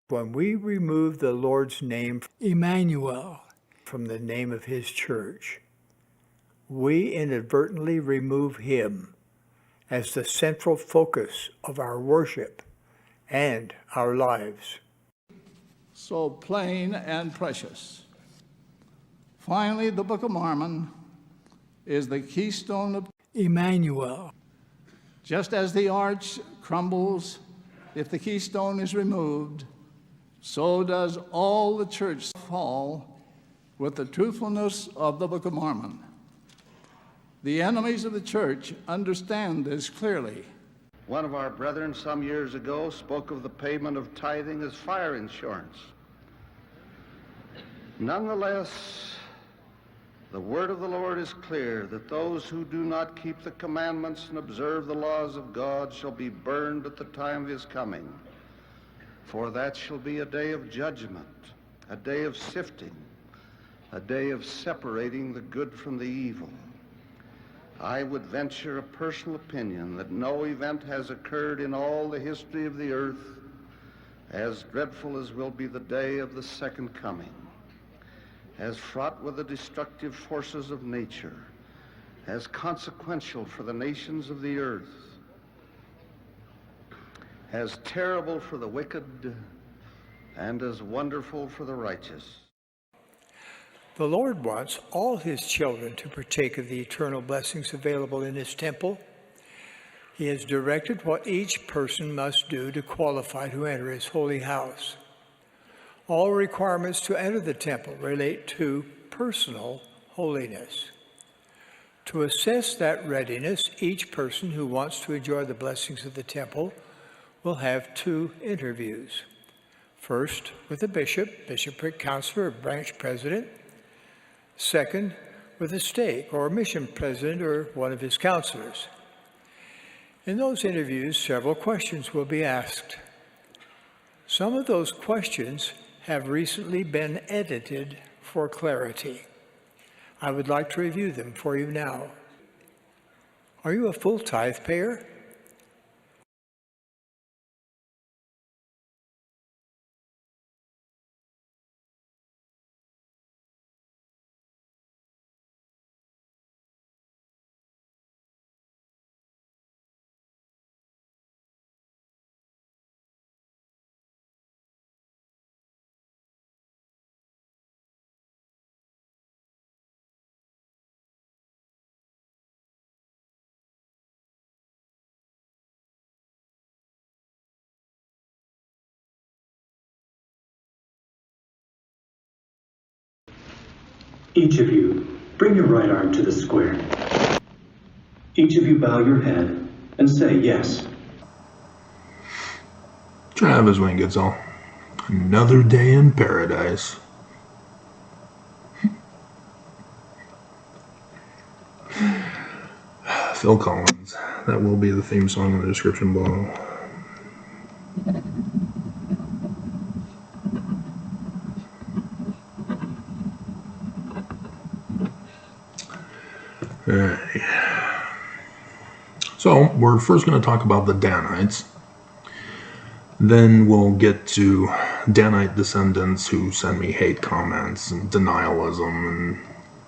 When we remove the Lord's name, Emmanuel, from the name of his church, we inadvertently remove him as the central focus of our worship and our lives. So plain and precious. Finally, the Book of Mormon is the keystone of Emmanuel. Just as the arch crumbles if the keystone is removed, so does all the church fall with the truthfulness of the Book of Mormon. The enemies of the church understand this clearly. One of our brethren some years ago spoke of the payment of tithing as fire insurance. Nonetheless, the word of the Lord is clear that those who do not keep the commandments and observe the laws of God shall be burned at the time of his coming. For that shall be a day of judgment, a day of sifting, a day of separating the good from the evil. I would venture a personal opinion that no event has occurred in all the history of the earth as dreadful as will be the day of the second coming, as fraught with the destructive forces of nature, as consequential for the nations of the earth, as terrible for the wicked, and as wonderful for the righteous. The Lord wants all his children to partake of the eternal blessings available in his temple. He has directed what each person must do to qualify to enter his holy house. All requirements to enter the temple relate to personal holiness. To assess that readiness, each person who wants to enjoy the blessings of the temple will have 2 interviews. First, with a bishop, bishopric counselor, or branch president. Second, with a stake or mission president or one of his counselors. In those interviews, several questions will be asked. Some of those questions have recently been edited for clarity. I would like to review them for you now. Are you a full tithe payer? Each of you, bring your right arm to the square. Each of you bow your head and say yes. Travis Wingetzel. Another day in paradise. Phil Collins. That will be the theme song in the description below. Alright. So, we're first going to talk about the Danites. Then we'll get to Danite descendants who send me hate comments and denialism,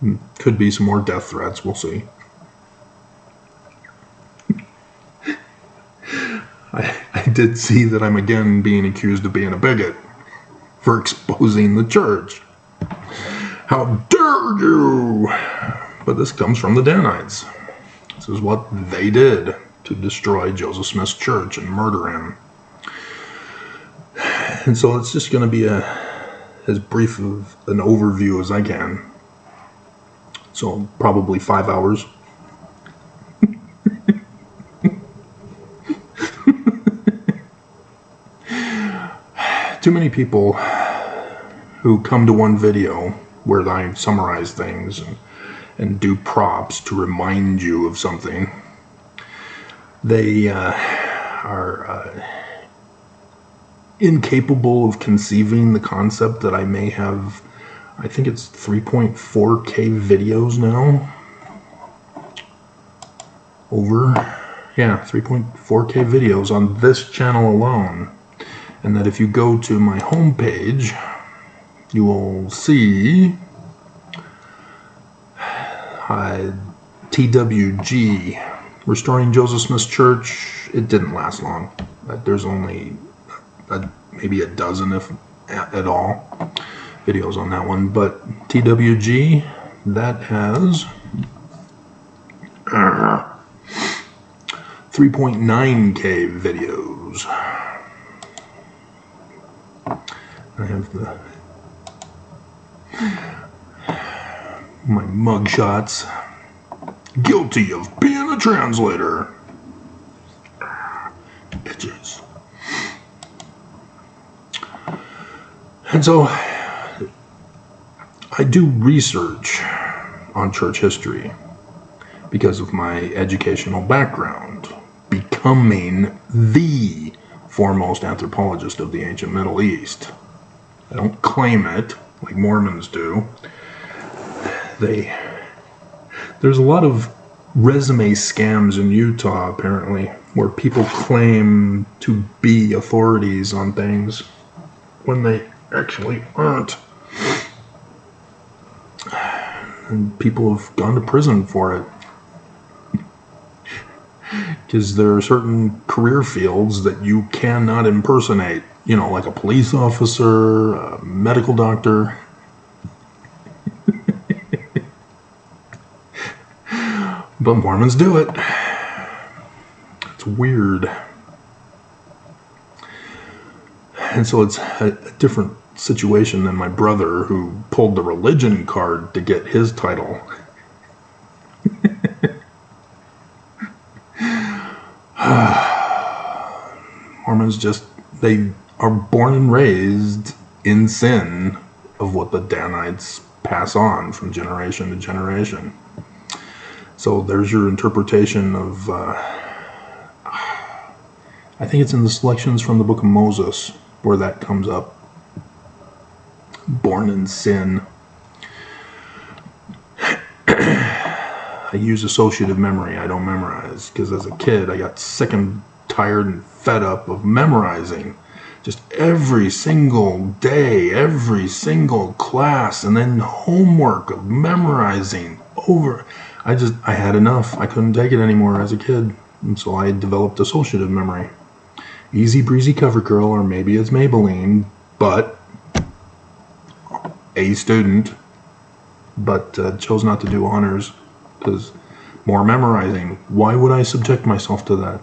and could be some more death threats, we'll see. I did see that I'm again being accused of being a bigot for exposing the church. How dare you! But this comes from the Danites. This is what they did to destroy Joseph Smith's church and murder him. And so it's just going to be as brief of an overview as I can. So probably 5 hours. Too many people who come to one video where I summarize things and do props to remind you of something. They are incapable of conceiving the concept that I may have, I think it's 3.4K videos now. Over, yeah, 3.4K videos on this channel alone. And that if you go to my homepage, you will see TWG, Restoring Joseph Smith's Church. It didn't last long. There's only maybe a dozen, if at all, videos on that one. But TWG, that has 3.9K videos. I have my mugshots. Guilty of being a translator. Bitches. And so I do research on church history because of my educational background, becoming the foremost anthropologist of the ancient Middle East. I don't claim it like Mormons do. There's a lot of resume scams in Utah, apparently, where people claim to be authorities on things when they actually aren't. And people have gone to prison for it. Because there are certain career fields that you cannot impersonate. You know, like a police officer, a medical doctor. But Mormons do it. It's weird. And so it's a different situation than my brother who pulled the religion card to get his title. Mormons they are born and raised in sin of what the Danites pass on from generation to generation. So there's your interpretation of, I think it's in the selections from the book of Moses where that comes up. Born in sin. I use associative memory. I don't memorize because as a kid I got sick and tired and fed up of memorizing. Just every single day, every single class, and then homework of memorizing over. I had enough. I couldn't take it anymore as a kid. And so I developed associative memory. Easy breezy cover girl, or maybe it's Maybelline, but a student, but chose not to do honors because more memorizing. Why would I subject myself to that?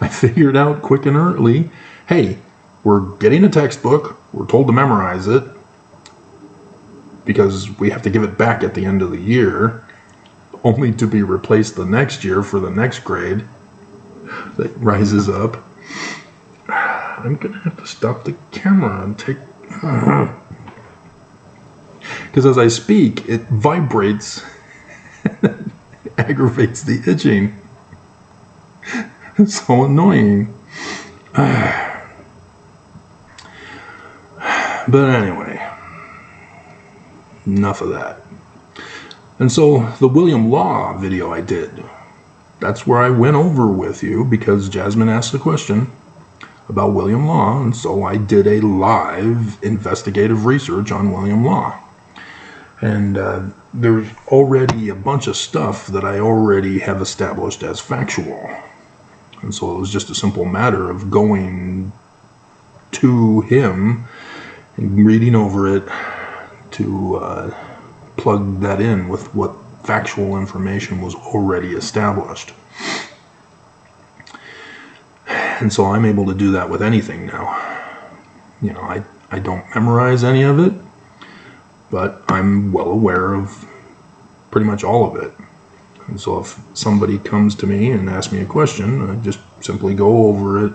I figured out quick and early, hey, we're getting a textbook, we're told to memorize it, because we have to give it back at the end of the year, only to be replaced the next year for the next grade that rises up. I'm going to have to stop the camera and take... Because as I speak, it vibrates, aggravates the itching. It's so annoying. But anyway, enough of that. And so the William Law video I did, that's where I went over with you because Jasmine asked the question about William Law, and so I did a live investigative research on William Law. And there's already a bunch of stuff that I already have established as factual. And so it was just a simple matter of going to him and reading over it to plug that in with what factual information was already established. And so I'm able to do that with anything now. You know, I don't memorize any of it, but I'm well aware of pretty much all of it. And so if somebody comes to me and asks me a question, I just simply go over it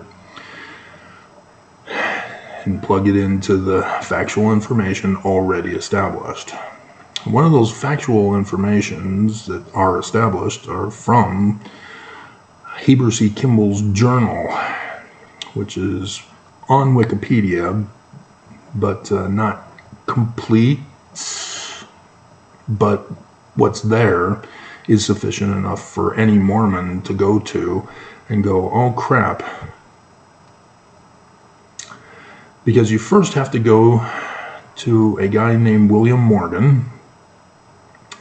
and plug it into the factual information already established. One of those factual informations that are established are from Heber C. Kimball's journal, which is on Wikipedia, but not complete, but what's there is sufficient enough for any Mormon to go to and go, oh crap, Because you first have to go to a guy named William Morgan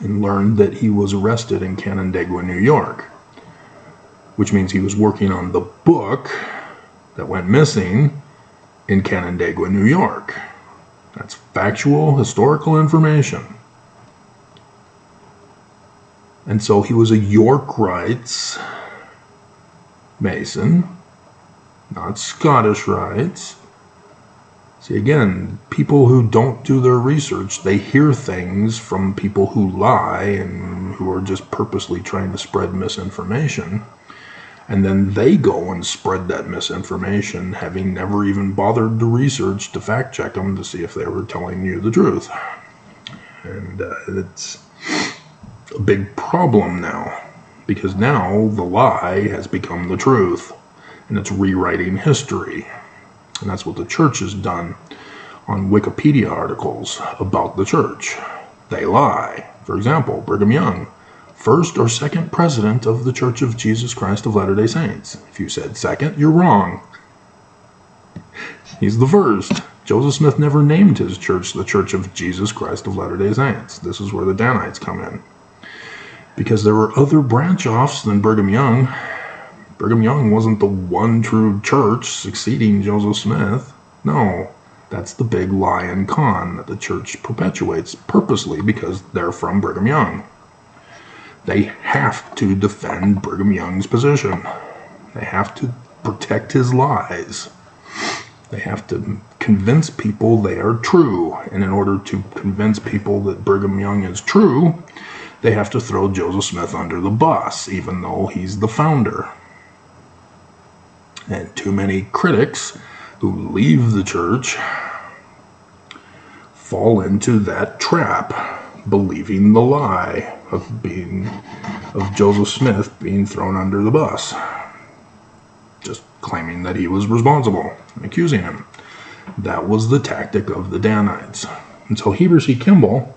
and learn that he was arrested in Canandaigua, New York, which means he was working on the book that went missing in Canandaigua, New York. That's factual, historical information. And so he was a York Rites Mason, not Scottish Rites. See, again, people who don't do their research, they hear things from people who lie and who are just purposely trying to spread misinformation. And then they go and spread that misinformation, having never even bothered to research to fact check them to see if they were telling you the truth. And it's a big problem now, because now the lie has become the truth, and it's rewriting history. And that's what the church has done on Wikipedia articles about the church. They lie. For example, Brigham Young, first or second president of the Church of Jesus Christ of Latter-day Saints. If you said second, you're wrong. He's the first. Joseph Smith never named his church the Church of Jesus Christ of Latter-day Saints. This is where the Danites come in. Because there were other branch-offs than Brigham Young. Brigham Young wasn't the one true church succeeding Joseph Smith. No, that's the big lie and con that the church perpetuates purposely because they're from Brigham Young. They have to defend Brigham Young's position. They have to protect his lies. They have to convince people they are true. And in order to convince people that Brigham Young is true, they have to throw Joseph Smith under the bus, even though he's the founder. And too many critics who leave the church fall into that trap, believing the lie of Joseph Smith being thrown under the bus, just claiming that he was responsible and accusing him. That was the tactic of the Danites. And so Heber C. Kimball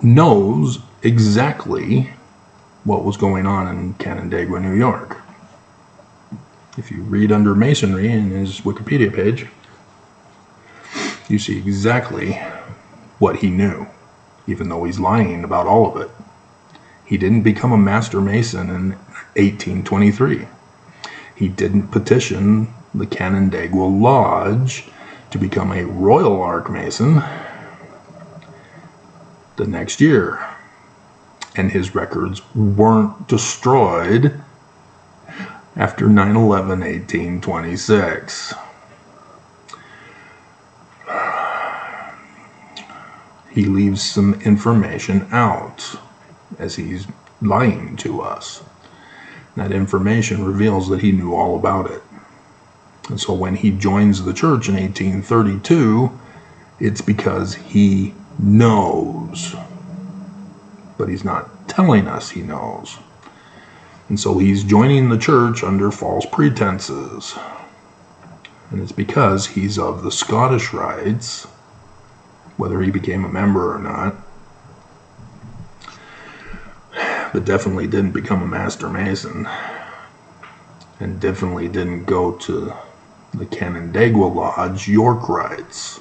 knows exactly what was going on in Canandaigua, New York. If you read under Masonry in his Wikipedia page, you see exactly what he knew, even though he's lying about all of it. He didn't become a Master Mason in 1823. He didn't petition the Canandaigua Lodge to become a Royal Archmason the next year. And his records weren't destroyed after 9/11/1826. He leaves some information out as he's lying to us. That information reveals that he knew all about it. And so when he joins the church in 1832, it's because he knows. But he's not telling us he knows. And so he's joining the church under false pretenses. And it's because he's of the Scottish Rites, whether he became a member or not, but definitely didn't become a Master Mason, and definitely didn't go to the Canandaigua Lodge York Rites.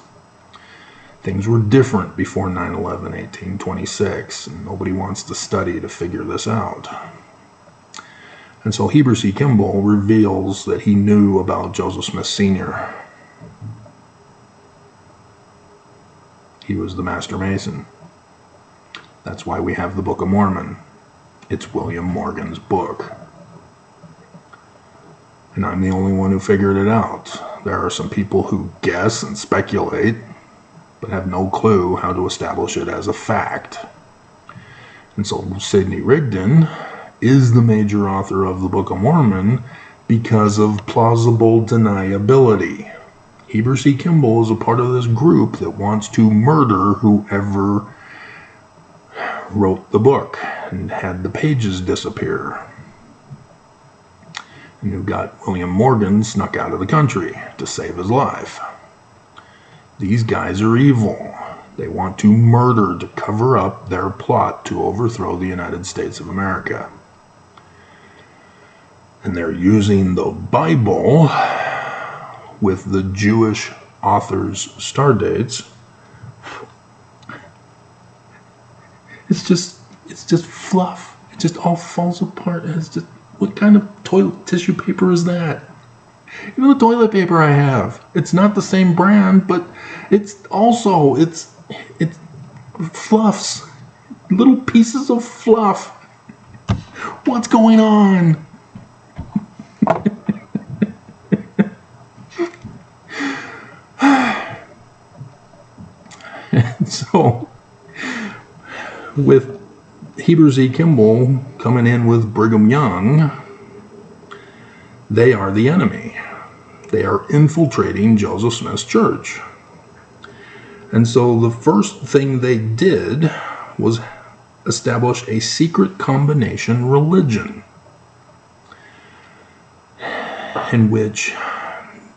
Things were different before 9/11/1826, and nobody wants to study to figure this out. And so Heber C. Kimball reveals that he knew about Joseph Smith Sr. He was the Master Mason. That's why we have the Book of Mormon. It's William Morgan's book. And I'm the only one who figured it out. There are some people who guess and speculate, but have no clue how to establish it as a fact. And so Sidney Rigdon is the major author of the Book of Mormon because of plausible deniability. Heber C. Kimball is a part of this group that wants to murder whoever wrote the book and had the pages disappear, and who got William Morgan snuck out of the country to save his life. These guys are evil. They want to murder to cover up their plot to overthrow the United States of America. And they're using the Bible with the Jewish authors' star dates. It's just fluff. It just all falls apart. It's just, what kind of toilet tissue paper is that? You know the toilet paper I have. It's not the same brand, but it's fluffs. Little pieces of fluff. What's going on? So, with Heber Z. Kimball coming in with Brigham Young, they are the enemy. They are infiltrating Joseph Smith's church. And so the first thing they did was establish a secret combination religion in which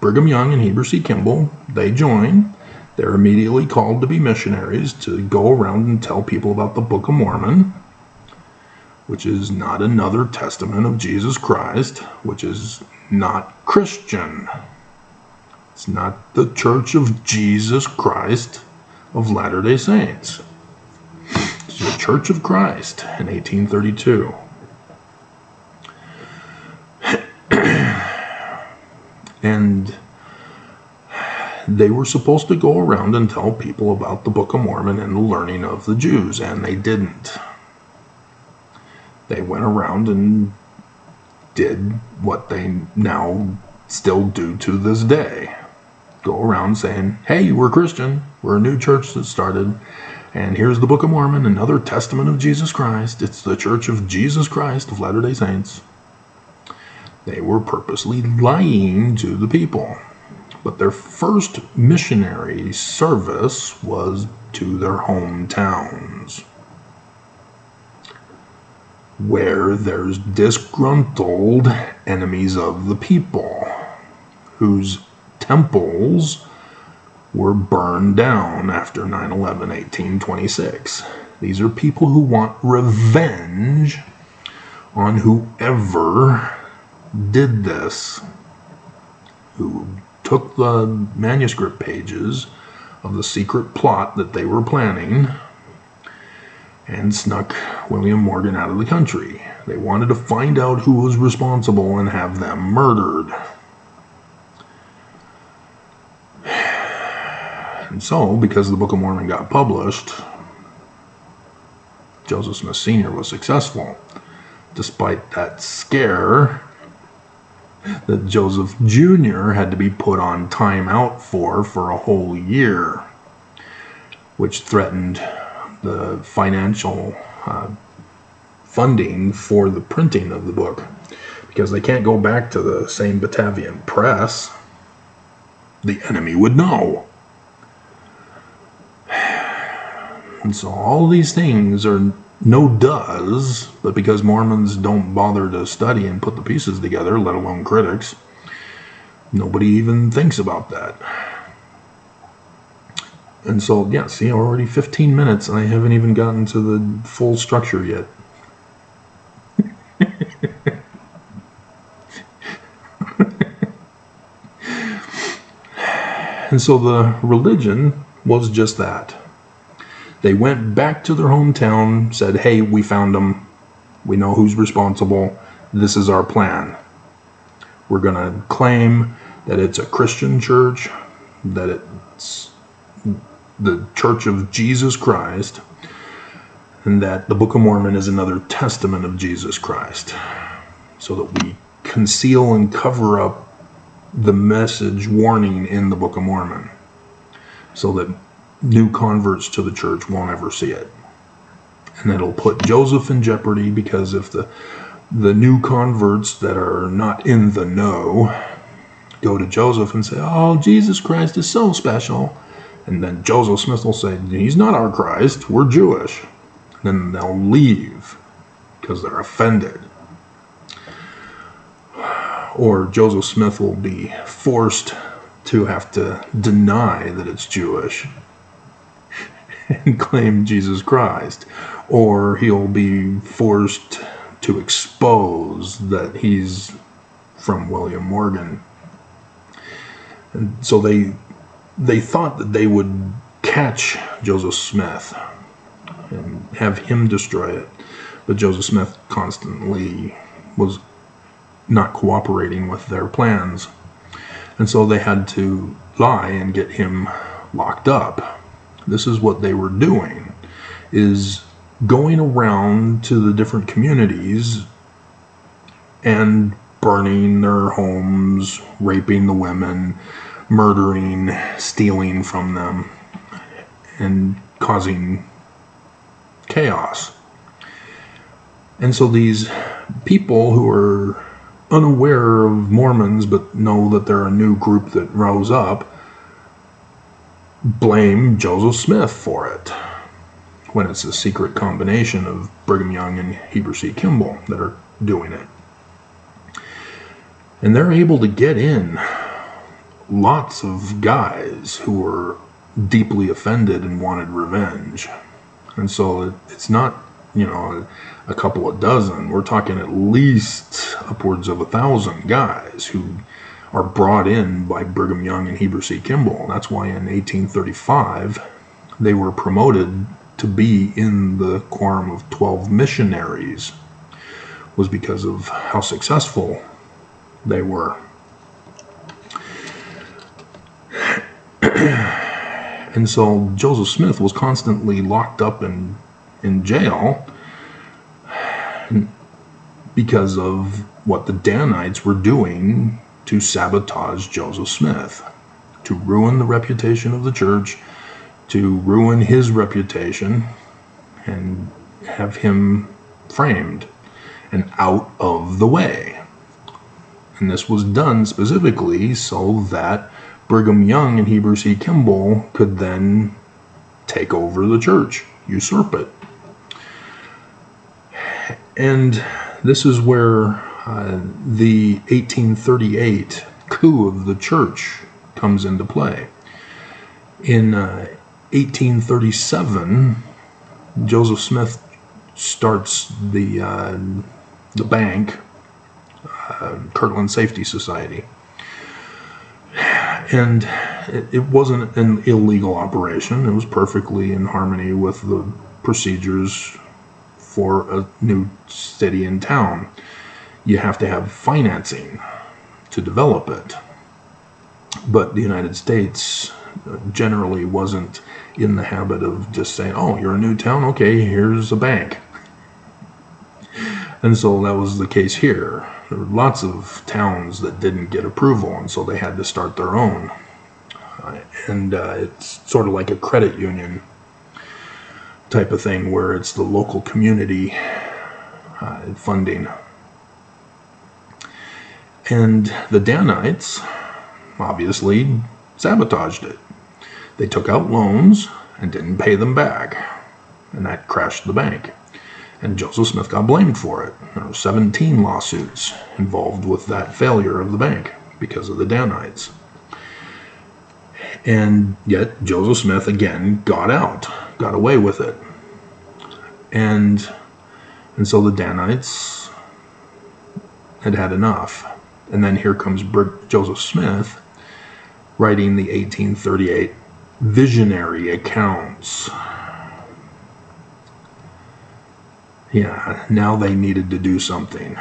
Brigham Young and Heber C. Kimball, they join. They're immediately called to be missionaries to go around and tell people about the Book of Mormon, which is not another testament of Jesus Christ, which is not Christian. It's not the Church of Jesus Christ of Latter-day Saints. It's the Church of Christ in 1832. And they were supposed to go around and tell people about the Book of Mormon and the learning of the Jews, and they didn't. They went around and did what they now still do to this day. Go around saying, hey, we're Christian, we're a new church that started, and here's the Book of Mormon, another testament of Jesus Christ. It's the Church of Jesus Christ of Latter-day Saints. They were purposely lying to the people. But their first missionary service was to their hometowns, where there's disgruntled enemies of the people, whose temples were burned down after 9/11, 1826. These are people who want revenge on whoever did this, who took the manuscript pages of the secret plot that they were planning and snuck William Morgan out of the country. They wanted to find out who was responsible and have them murdered. And so, because the Book of Mormon got published, Joseph Smith Sr. was successful, despite that scare that Joseph Jr. had to be put on timeout for a whole year, which threatened the financial funding for the printing of the book, because they can't go back to the same Batavian press. The enemy would know. And so all these things are no does, but because Mormons don't bother to study and put the pieces together, let alone critics, nobody even thinks about that. And so, yeah, see, already 15 minutes and I haven't even gotten to the full structure yet. And so the religion was just that. They went back to their hometown, said, hey, we found them. We know who's responsible. This is our plan. We're going to claim that it's a Christian church, that it's the Church of Jesus Christ, and that the Book of Mormon is another testament of Jesus Christ, so that we conceal and cover up the message warning in the Book of Mormon, so that new converts to the church won't ever see it. And it'll put Joseph in jeopardy, because if the new converts that are not in the know go to Joseph and say, oh, Jesus Christ is so special, and then Joseph Smith will say, he's not our Christ, we're Jewish. Then they'll leave because they're offended. Or Joseph Smith will be forced to have to deny that it's Jewish and claim Jesus Christ. Or he'll be forced to expose that he's from William Morgan. And so they thought that they would catch Joseph Smith and have him destroy it. But Joseph Smith constantly was not cooperating with their plans. And so they had to lie and get him locked up. This is what they were doing, is going around to the different communities and burning their homes, raping the women, murdering, stealing from them, and causing chaos. And so these people who are unaware of Mormons but know that they're a new group that rose up blame Joseph Smith for it, when it's a secret combination of Brigham Young and Heber C. Kimball that are doing it. And they're able to get in lots of guys who were deeply offended and wanted revenge. And so it's not, a couple of dozen. We're talking at least upwards of 1,000 guys who are brought in by Brigham Young and Heber C. Kimball. That's why in 1835 they were promoted to be in the quorum of 12 missionaries, was because of how successful they were. And so Joseph Smith was constantly locked up in jail because of what the Danites were doing to sabotage Joseph Smith, to ruin the reputation of the church, to ruin his reputation, and have him framed and out of the way. And this was done specifically so that Brigham Young and Heber C. Kimball could then take over the church, usurp it. And this is where the 1838 coup of the church comes into play. In 1837, Joseph Smith starts the bank, Kirtland Safety Society. And it wasn't an illegal operation. It was perfectly in harmony with the procedures for a new city and town. You have to have financing to develop it. But the United States generally wasn't in the habit of just saying, oh, you're a new town? Okay, here's a bank. And so that was the case here. There were lots of towns that didn't get approval, and so they had to start their own. And it's sort of like a credit union type of thing, where it's the local community funding. And the Danites obviously sabotaged it. They took out loans and didn't pay them back, and that crashed the bank. And Joseph Smith got blamed for it. There were 17 lawsuits involved with that failure of the bank because of the Danites. And yet Joseph Smith again got away with it. And so the Danites had enough. And then here comes Joseph Smith writing the 1838 visionary accounts. Yeah, now they needed to do something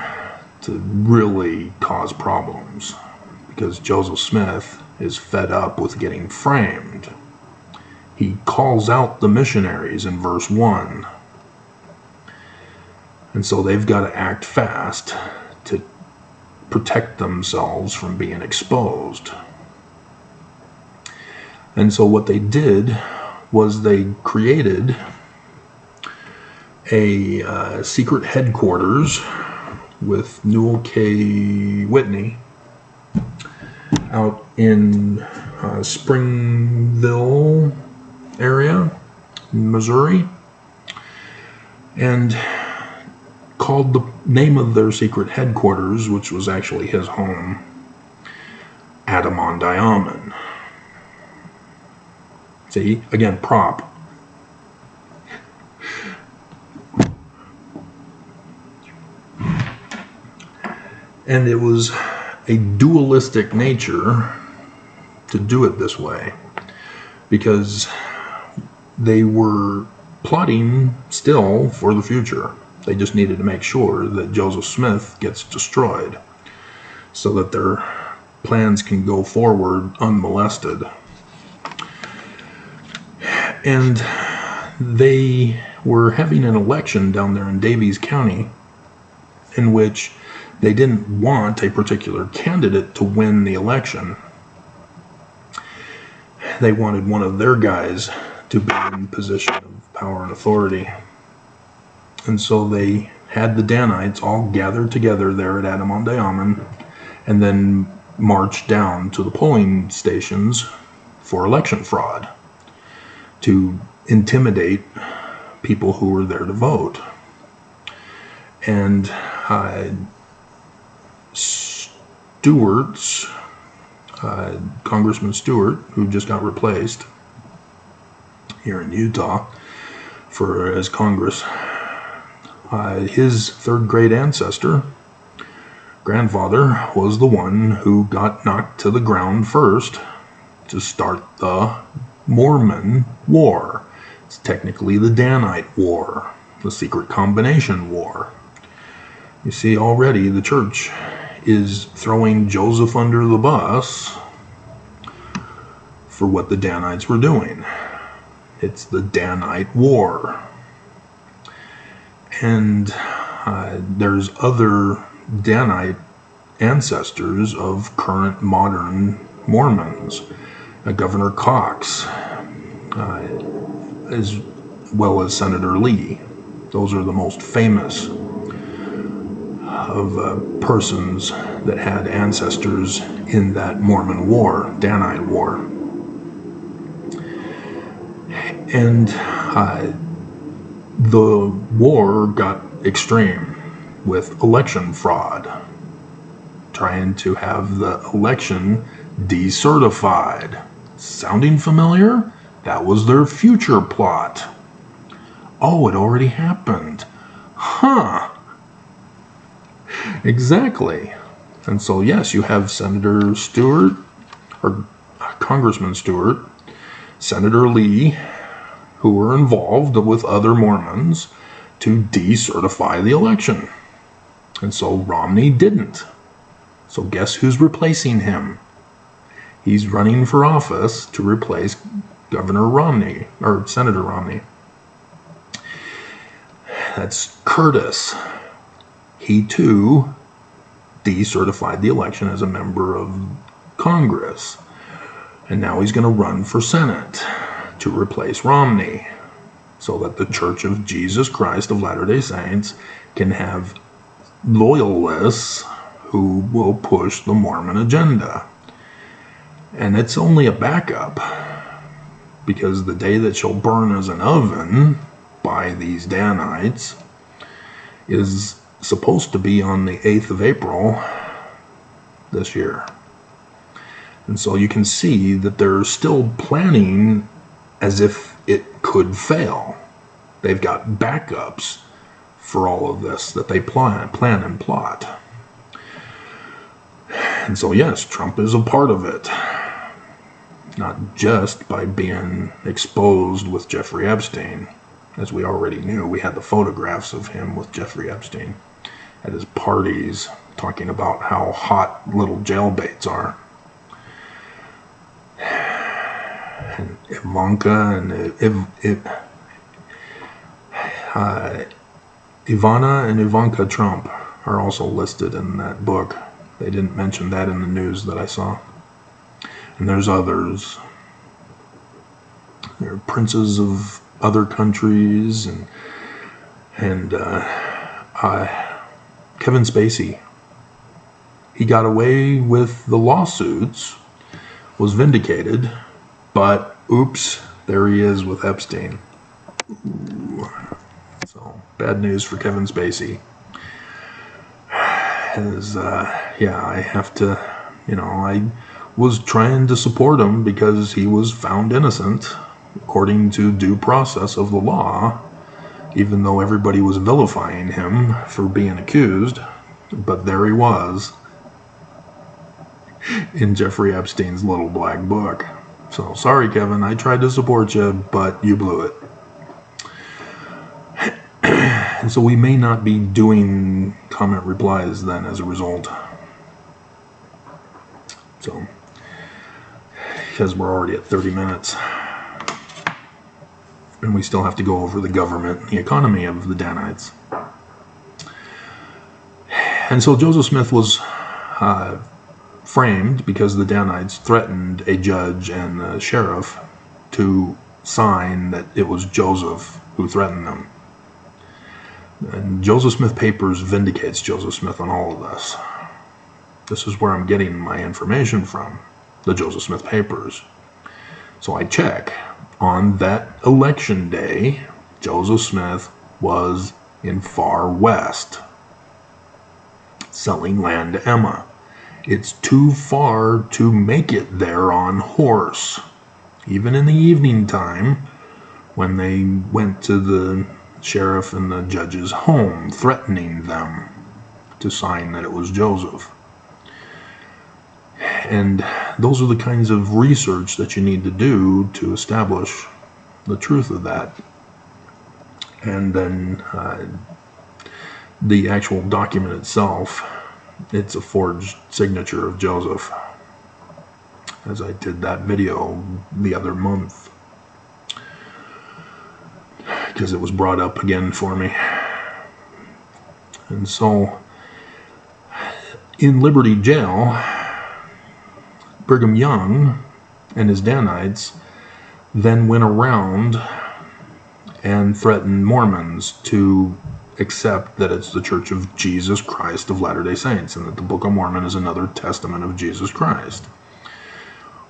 to really cause problems, because Joseph Smith is fed up with getting framed. He calls out the missionaries in verse 1. And so they've got to act fast to protect themselves from being exposed. And so what they did was they created a secret headquarters with Newell K. Whitney out in Springville area, Missouri, and called the name of their secret headquarters, which was actually his home, Adamondiaman. See, again, prop. And it was a dualistic nature to do it this way, because they were plotting still for the future. They just needed to make sure that Joseph Smith gets destroyed so that their plans can go forward unmolested. And they were having an election down there in Daviess County in which they didn't want a particular candidate to win the election. They wanted one of their guys to be in position of power and authority. And so they had the Danites all gathered together there at Adam-on-Diamond and then marched down to the polling stations for election fraud to intimidate people who were there to vote. And Stewart's, Congressman Stewart, who just got replaced here in Utah as Congress, his third great ancestor, grandfather, was the one who got knocked to the ground first to start the Mormon War. It's technically the Danite War, the secret combination war. You see, already the church is throwing Joseph under the bus for what the Danites were doing. It's the Danite War. And there's other Danite ancestors of current modern Mormons. Governor Cox, as well as Senator Lee. Those are the most famous of persons that had ancestors in that Mormon War, Danite War. And the war got extreme with election fraud, trying to have the election decertified. Sounding familiar? That was their future plot. Oh, it already happened. Huh. Exactly. And so, yes, you have Senator Stewart, or Congressman Stewart, Senator Lee, who were involved with other Mormons to decertify the election. And so Romney didn't. So guess who's replacing him? He's running for office to replace Governor Romney, or Senator Romney. That's Curtis. He too decertified the election as a member of Congress. And now he's going to run for Senate to replace Romney so that the Church of Jesus Christ of Latter-day Saints can have loyalists who will push the Mormon agenda. And it's only a backup, because the day that shall burn as an oven by these Danites is supposed to be on the 8th of April this year. And so you can see that they're still planning as if it could fail. They've got backups for all of this that they plan and plot. And so yes, Trump is a part of it. Not just by being exposed with Jeffrey Epstein. As we already knew, we had the photographs of him with Jeffrey Epstein at his parties, talking about how hot little jailbaits are. And Ivanka and Ivana and Ivanka Trump are also listed in that book. They didn't mention that in the news that I saw. And there's others. There are princes of other countries, and Kevin Spacey. He got away with the lawsuits, was vindicated, but oops, there he is with Epstein. Ooh. So bad news for Kevin Spacey. I have to, I was trying to support him because he was found innocent according to due process of the law, even though everybody was vilifying him for being accused. But there he was. in Jeffrey Epstein's little black book. So sorry, Kevin, I tried to support you, but you blew it. And so we may not be doing comment replies then as a result. So, because we're already at 30 minutes. And we still have to go over the government and the economy of the Danites. And so Joseph Smith was framed because the Danites threatened a judge and a sheriff to sign that it was Joseph who threatened them. And Joseph Smith Papers vindicates Joseph Smith on all of this. This is where I'm getting my information from, the Joseph Smith Papers. So I check. On that election day, Joseph Smith was in Far West, selling land to Emma. It's too far to make it there on horse. Even in the evening time, when they went to the sheriff and the judge's home, threatening them to sign that it was Joseph. And those are the kinds of research that you need to do to establish the truth of that. And then the actual document itself, it's a forged signature of Joseph, as I did that video the other month, because it was brought up again for me. And so in Liberty Jail, Brigham Young and his Danites then went around and threatened Mormons to accept that it's the Church of Jesus Christ of Latter-day Saints and that the Book of Mormon is another testament of Jesus Christ,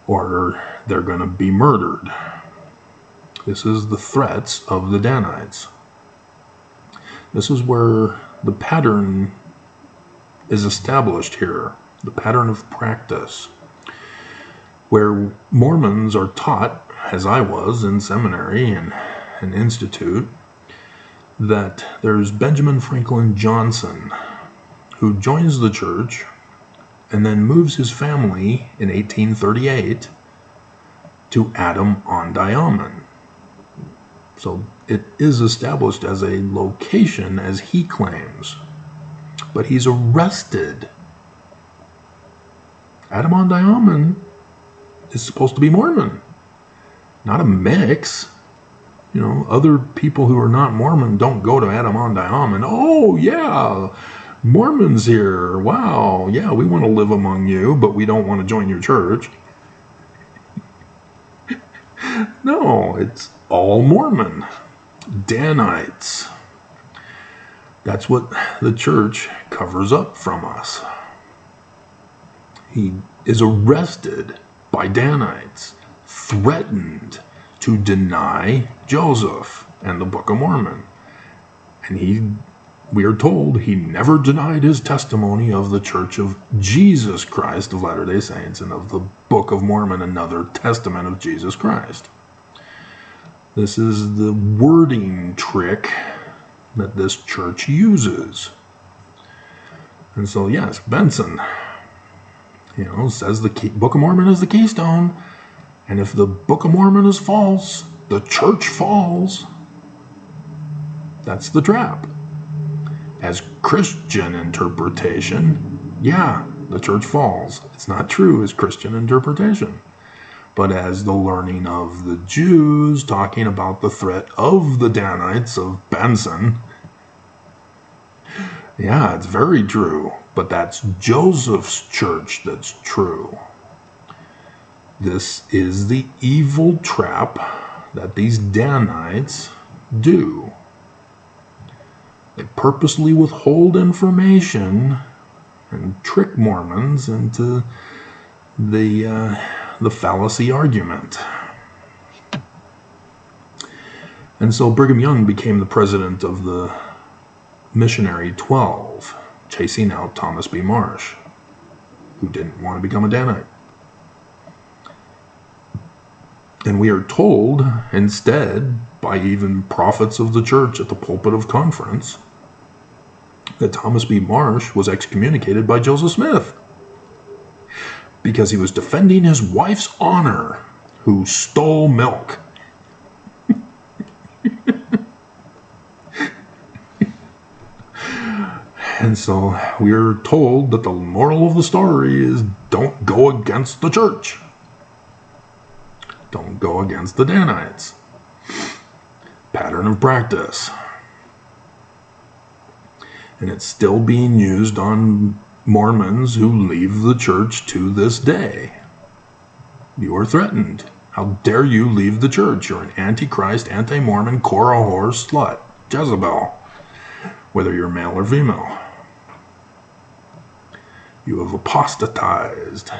or they're going to be murdered. This is the threats of the Danites. This is where the pattern is established here, the pattern of practice, where Mormons are taught, as I was in seminary and an institute, that there's Benjamin Franklin Johnson, who joins the church and then moves his family in 1838 to Adam-on-Diamond. So it is established as a location, as he claims. But he's arrested. Adam-on-Diamond is supposed to be Mormon, not a mix. You know, other people who are not Mormon don't go to Adam-on-Diamond. Oh, yeah, Mormons here. Wow, yeah, we want to live among you, but we don't want to join your church. No, it's all Mormon. Danites. That's what the church covers up from us. He is arrested by Danites, threatened to deny Joseph and the Book of Mormon. And we are told he never denied his testimony of the Church of Jesus Christ of Latter-day Saints and of the Book of Mormon, another testament of Jesus Christ. This is the wording trick that this church uses. And so, yes, Benson, says the Book of Mormon is the keystone. And if the Book of Mormon is false, the church falls. That's the trap. As Christian interpretation, yeah, the church falls. It's not true as Christian interpretation. But as the learning of the Jews, talking about the threat of the Danites of Benson, yeah, it's very true. But that's Joseph's church that's true. This is the evil trap that these Danites do. They purposely withhold information and trick Mormons into the fallacy argument. And so Brigham Young became the president of the Missionary 12, chasing out Thomas B. Marsh, who didn't want to become a Danite. And we are told, instead, by even prophets of the church at the pulpit of conference, that Thomas B. Marsh was excommunicated by Joseph Smith. because he was defending his wife's honor, who stole milk. And so we're told that the moral of the story is don't go against the church. Don't go against the Danites. Pattern of practice. And it's still being used on Mormons who leave the church to this day. You are threatened. How dare you leave the church? You're an antichrist, anti-Mormon, Korah whore, slut, Jezebel, whether you're male or female. You have apostatized.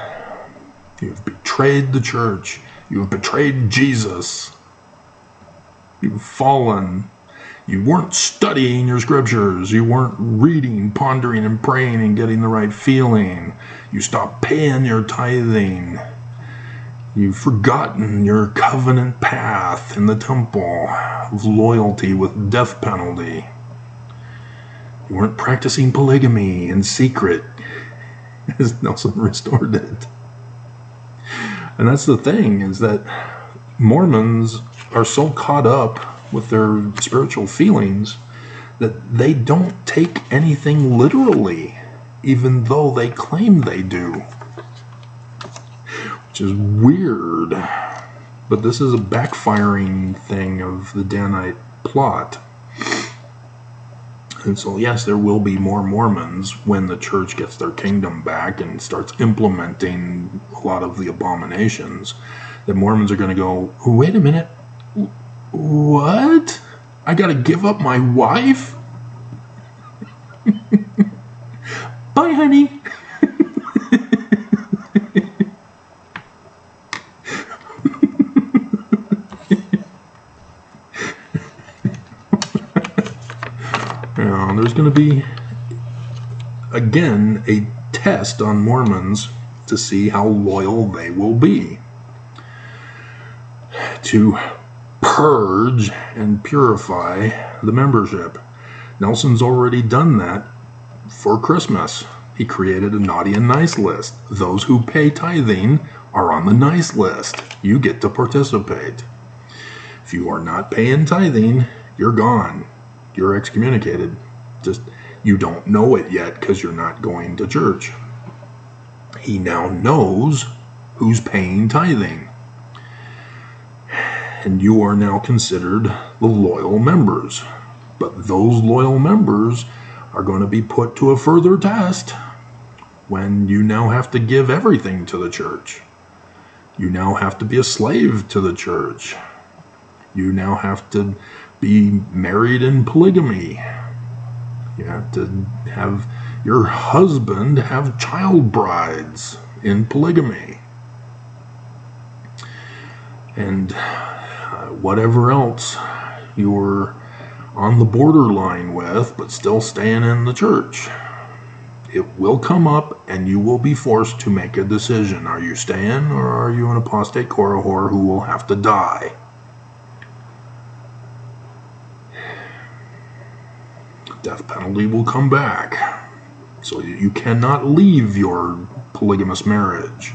You have betrayed the church. You have betrayed Jesus. You've fallen. You weren't studying your scriptures. You weren't reading, pondering, and praying and getting the right feeling. You stopped paying your tithing. You've forgotten your covenant path in the temple of loyalty with death penalty. You weren't practicing polygamy in secret, as Nelson restored it. And that's the thing, is that Mormons are so caught up with their spiritual feelings that they don't take anything literally, even though they claim they do. Which is weird. But this is a backfiring thing of the Danite plot. And so, yes, there will be more Mormons when the church gets their kingdom back and starts implementing a lot of the abominations. That Mormons are going to go, oh, wait a minute, what? I got to give up my wife? Bye, honey. There's going to be, again, a test on Mormons to see how loyal they will be. To purge and purify the membership. Nelson's already done that for Christmas. He created a naughty and nice list. Those who pay tithing are on the nice list. You get to participate. If you are not paying tithing, you're gone. You're excommunicated. Just, you don't know it yet because you're not going to church. He now knows who's paying tithing. And you are now considered the loyal members. But those loyal members are going to be put to a further test when you now have to give everything to the church. You now have to be a slave to the church. You now have to be married in polygamy. You have to have your husband have child brides in polygamy. And whatever else you were on the borderline with, but still staying in the church. It will come up and you will be forced to make a decision. Are you staying or are you an apostate Korah whore who will have to die? Death penalty will come back. So you cannot leave your polygamous marriage.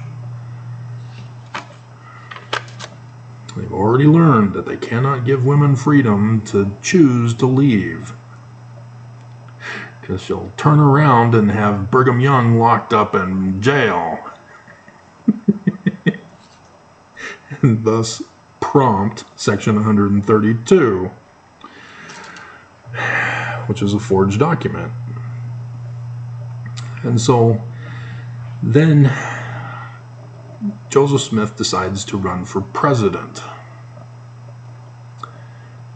They've already learned that they cannot give women freedom to choose to leave. Because she'll turn around and have Brigham Young locked up in jail. And thus prompt Section 132. Which is a forged document. And so then Joseph Smith decides to run for president.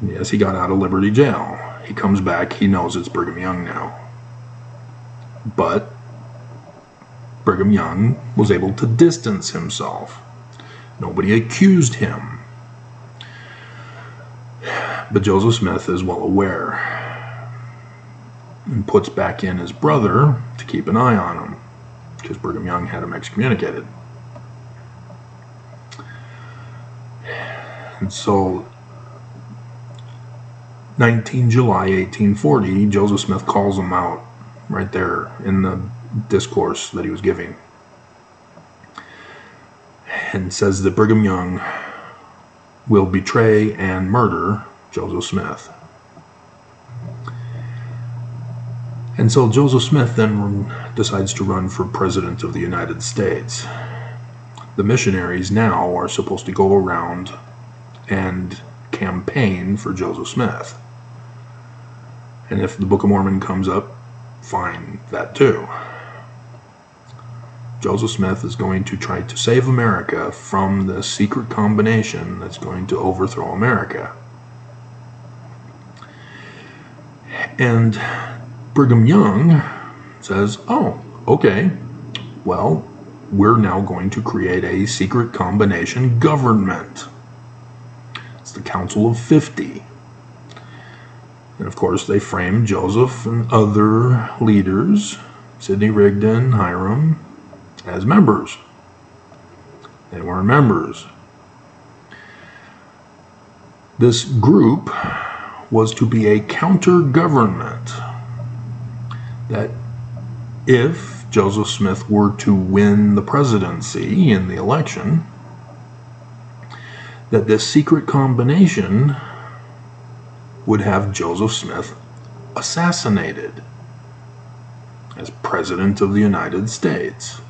Yes, he got out of Liberty Jail. He comes back, he knows it's Brigham Young now. But Brigham Young was able to distance himself. Nobody accused him. But Joseph Smith is well aware and puts back in his brother to keep an eye on him because Brigham Young had him excommunicated. And so 19 July 1840, Joseph Smith calls him out right there in the discourse that he was giving. and says that Brigham Young will betray and murder Joseph Smith. And so Joseph Smith then decides to run for president of the United States. The missionaries now are supposed to go around and campaign for Joseph Smith. And if the Book of Mormon comes up, fine, that too. Joseph Smith is going to try to save America from the secret combination that's going to overthrow America. And Brigham Young says, oh, okay, well, we're now going to create a secret combination government. It's the Council of 50. And of course, they framed Joseph and other leaders, Sidney Rigdon, Hiram, as members. They were members. This group was to be a counter-government that if Joseph Smith were to win the presidency in the election, that this secret combination would have Joseph Smith assassinated as President of the United States.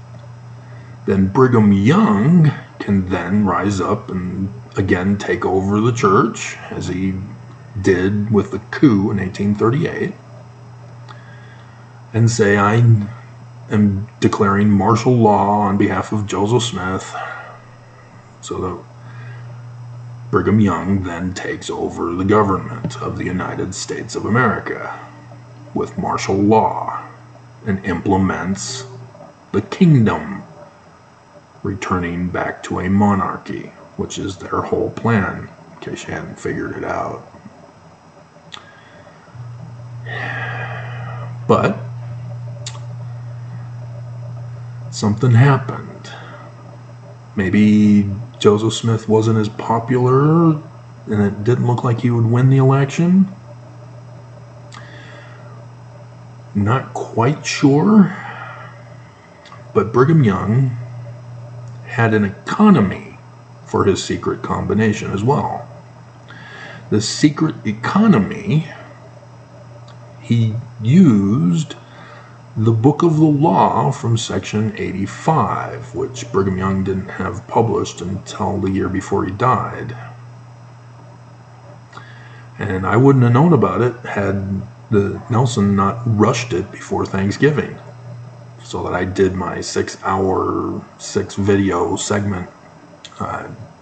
Then Brigham Young can then rise up and again take over the church, as he did with the coup in 1838, and say, I am declaring martial law on behalf of Joseph Smith, so that Brigham Young then takes over the government of the United States of America with martial law and implements the kingdom, returning back to a monarchy, which is their whole plan, in case you hadn't figured it out. But something happened. Maybe Joseph Smith wasn't as popular and it didn't look like he would win the election. Not quite sure. But Brigham Young had an economy for his secret combination as well. The secret economy, he used the Book of the Law from Section 85, which Brigham Young didn't have published until the year before he died. And I wouldn't have known about it had Nelson not rushed it before Thanksgiving, so that I did my 6-hour, 6-video segment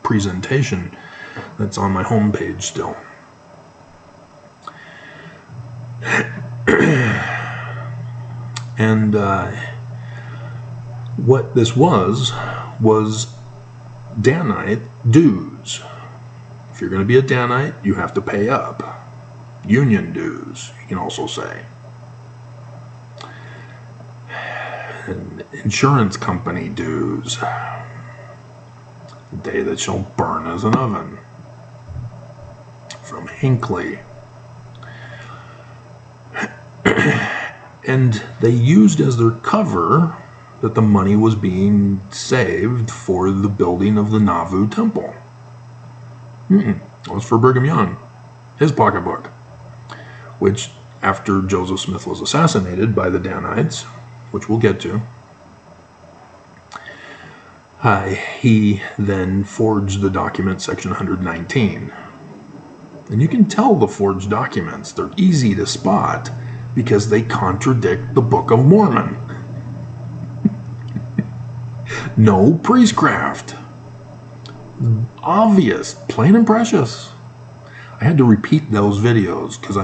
presentation that's on my homepage still. And what this was Danite dues. If you're going to be a Danite, you have to pay up. Union dues, you can also say. And insurance company dues. The day that shall burn as an oven. From Hinckley. And they used as their cover that the money was being saved for the building of the Nauvoo Temple. That was for Brigham Young, his pocketbook, which after Joseph Smith was assassinated by the Danites, which we'll get to, he then forged the document section 119. And you can tell the forged documents, they're easy to spot, because they contradict the Book of Mormon. No priestcraft. Obvious, plain and precious. I had to repeat those videos because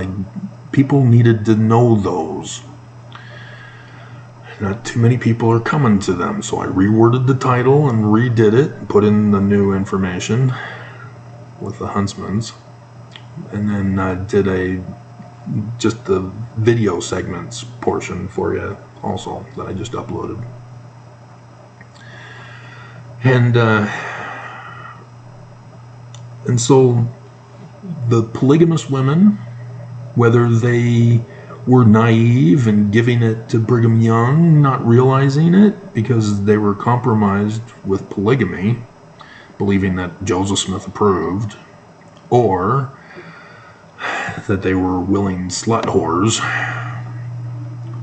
people needed to know those. Not too many people are coming to them, so I reworded the title and redid it, and put in the new information with the Huntsmans, and then did just the video segments portion for you also that I just uploaded. And so the polygamous women, whether they were naive and giving it to Brigham Young, not realizing it because they were compromised with polygamy, believing that Joseph Smith approved, or that they were willing slut whores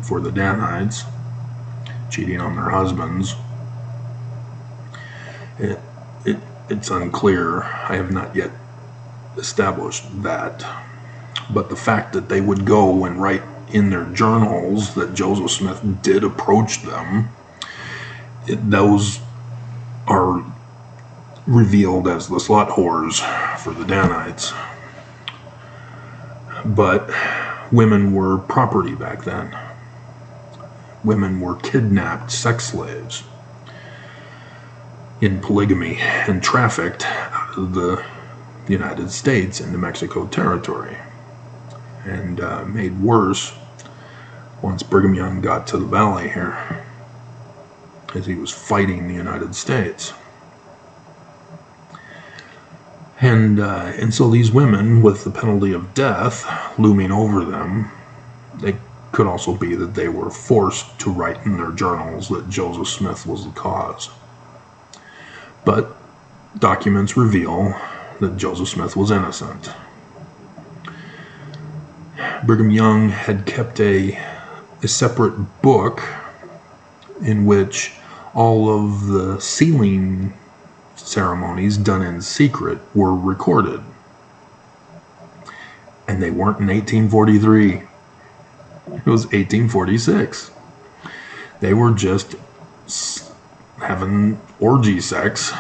for the Danites, cheating on their husbands. It's unclear. I have not yet established that. But the fact that they would go and write in their journals that Joseph Smith did approach them, those are revealed as the slut whores for the Danites. But women were property back then. Women were kidnapped sex slaves in polygamy and trafficked out of the United States into Mexico territory. And made worse once Brigham Young got to the valley here, as he was fighting the United States. And so these women, with the penalty of death looming over them, it could also be that they were forced to write in their journals that Joseph Smith was the cause. But documents reveal that Joseph Smith was innocent. Brigham Young had kept a separate book in which all of the sealing ceremonies done in secret were recorded. And they weren't in 1843. It was 1846. They were just having orgy sex,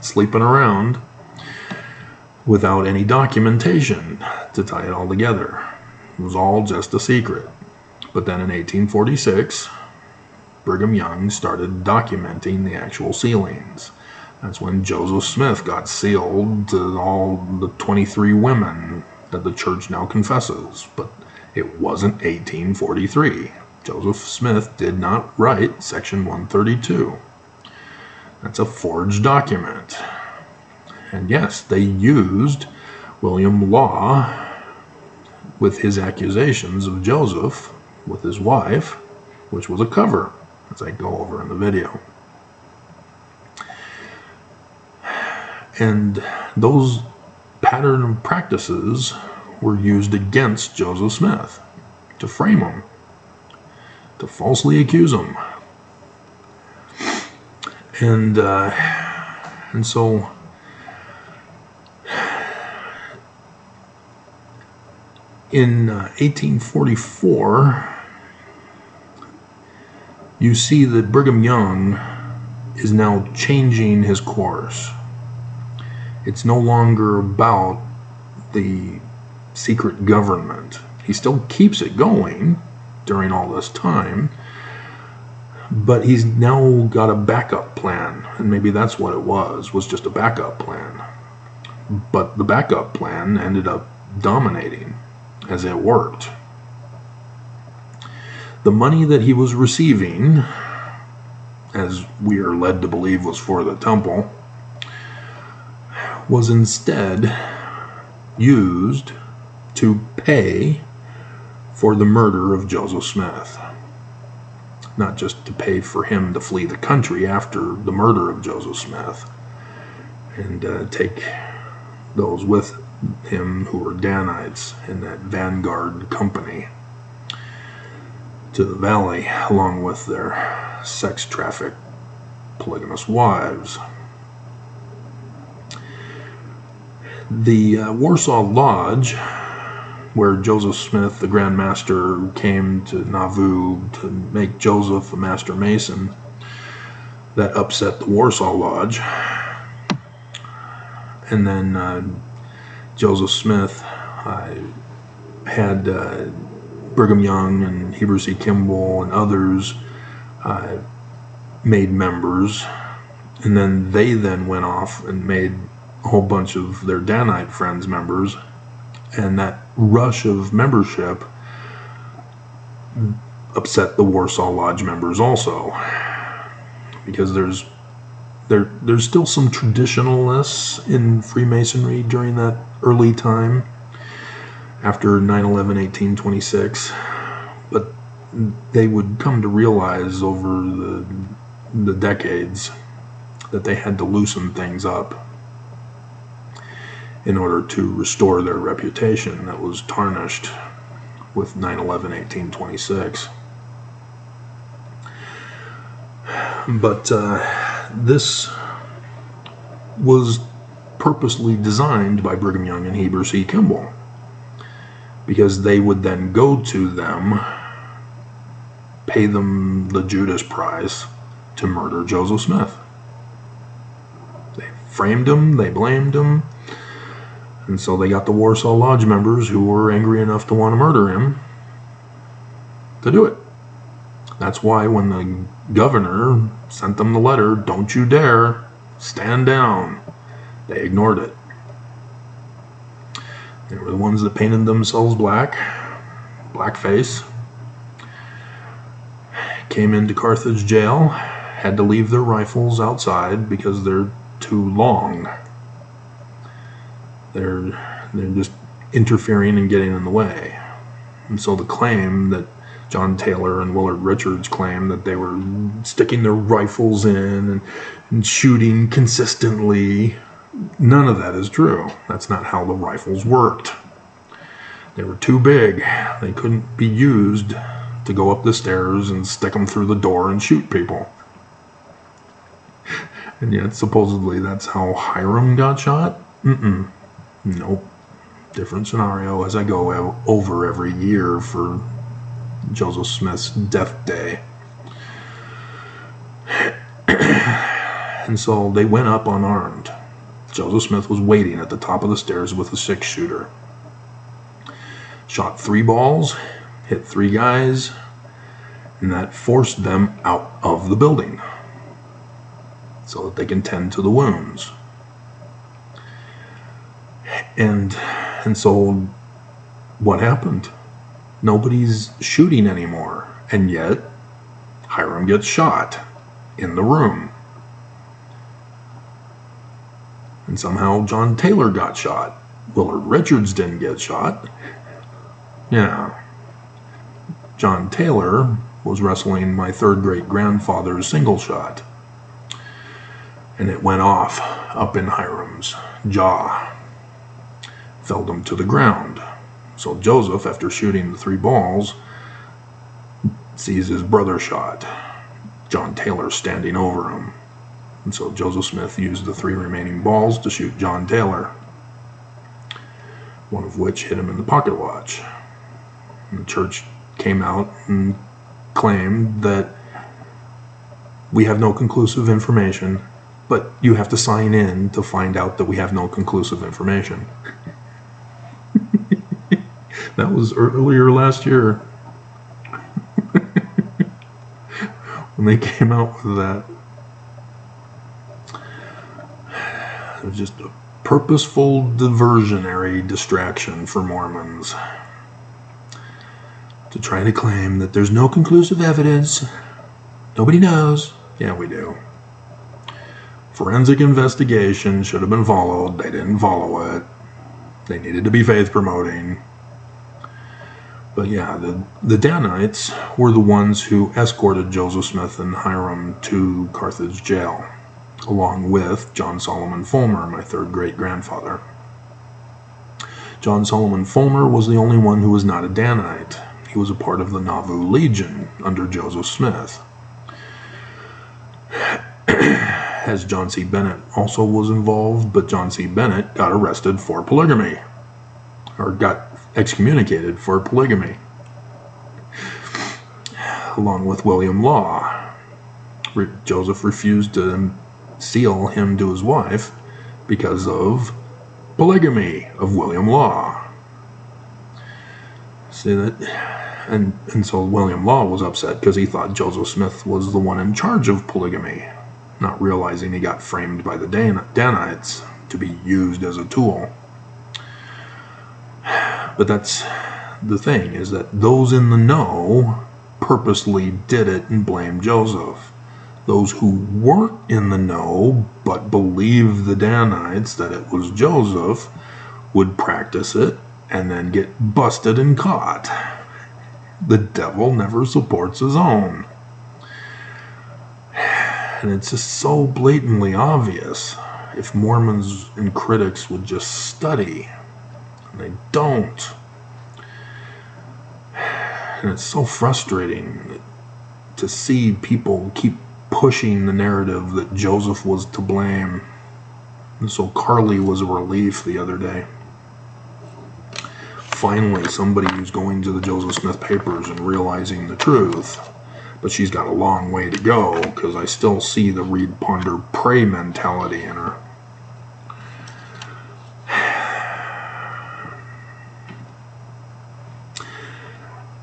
sleeping around, without any documentation to tie it all together. It was all just a secret. But then in 1846, Brigham Young started documenting the actual sealings. That's when Joseph Smith got sealed to all the 23 women that the church now confesses. But it wasn't 1843. Joseph Smith did not write Section 132. That's a forged document. And yes, they used William Law with his accusations of Joseph with his wife, which was a cover, as I go over in the video. And those pattern of practices were used against Joseph Smith to frame him, to falsely accuse him. And so in 1844, you see that Brigham Young is now changing his course. It's no longer about the secret government. He still keeps it going during all this time, but he's now got a backup plan, and maybe that's what it was just a backup plan. But the backup plan ended up dominating as it worked. The money that he was receiving, as we are led to believe was for the temple, was instead used to pay for the murder of Joseph Smith. Not just to pay for him to flee the country after the murder of Joseph Smith and take those with him who were Danites in that vanguard company to the valley, along with their sex-trafficked polygamous wives. The Warsaw Lodge, where Joseph Smith, the Grand Master, came to Nauvoo to make Joseph a Master Mason, that upset the Warsaw Lodge. And then Joseph Smith had Brigham Young and Heber C. Kimball and others made members, and then they went off and made a whole bunch of their Danite friends members, and that rush of membership upset the Warsaw Lodge members also, because there's still some traditionalists in Freemasonry during that early time after 9/11/1826, but they would come to realize over the decades that they had to loosen things up in order to restore their reputation that was tarnished with 9/11/1826. But this was purposely designed by Brigham Young and Heber C. Kimball, because they would then go to them, pay them the Judas price to murder Joseph Smith. They framed him, they blamed him, and so they got the Warsaw Lodge members who were angry enough to want to murder him to do it. That's why when the governor sent them the letter, "Don't you dare, stand down," they ignored it. They were the ones that painted themselves blackface, came into Carthage jail, had to leave their rifles outside because they're too long. They're just interfering and getting in the way. And so the claim that John Taylor and Willard Richards claimed that they were sticking their rifles in and shooting consistently, none of that is true. That's not how the rifles worked. They were too big. They couldn't be used to go up the stairs and stick them through the door and shoot people. And yet supposedly that's how Hiram got shot? Nope. Different scenario as I go over every year for Joseph Smith's death day. And so they went up unarmed. Joseph Smith was waiting at the top of the stairs with a 6-shooter. Shot 3 balls, hit 3 guys, and that forced them out of the building so that they can tend to the wounds. And so what happened? Nobody's shooting anymore, and yet Hiram gets shot in the room. And somehow John Taylor got shot. Willard Richards didn't get shot. Yeah. John Taylor was wrestling my 3rd great-grandfather's single shot, and it went off up in Hiram's jaw, felled him to the ground. So Joseph, after shooting the 3 balls, sees his brother shot, John Taylor standing over him. And so Joseph Smith used the 3 remaining balls to shoot John Taylor, one of which hit him in the pocket watch. And the church came out and claimed that we have no conclusive information, but you have to sign in to find out that we have no conclusive information. That was earlier last year when they came out with that. It was just a purposeful diversionary distraction for Mormons to try to claim that there's no conclusive evidence. Nobody knows. Yeah, we do. Forensic investigation should have been followed. They didn't follow it. They needed to be faith promoting. But yeah, the Danites were the ones who escorted Joseph Smith and Hiram to Carthage jail, along with John Solomon Fulmer, my 3rd great-grandfather. John Solomon Fulmer was the only one who was not a Danite. He was a part of the Nauvoo Legion under Joseph Smith. As John C. Bennett also was involved, but John C. Bennett got arrested for polygamy, or got excommunicated for polygamy, along with William Law. Joseph refused to seal him to his wife because of polygamy of William Law. See that? And so William Law was upset because he thought Joseph Smith was the one in charge of polygamy, not realizing he got framed by the Danites to be used as a tool. But that's the thing, is that those in the know purposely did it and blamed Joseph. Those who weren't in the know but believed the Danites that it was Joseph would practice it and then get busted and caught. The devil never supports his own. And it's just so blatantly obvious if Mormons and critics would just study. And they don't. And it's so frustrating to see people keep pushing the narrative that Joseph was to blame. And so Carly was a relief the other day. Finally, somebody who's going to the Joseph Smith papers and realizing the truth. But she's got a long way to go, because I still see the read, ponder, pray mentality in her.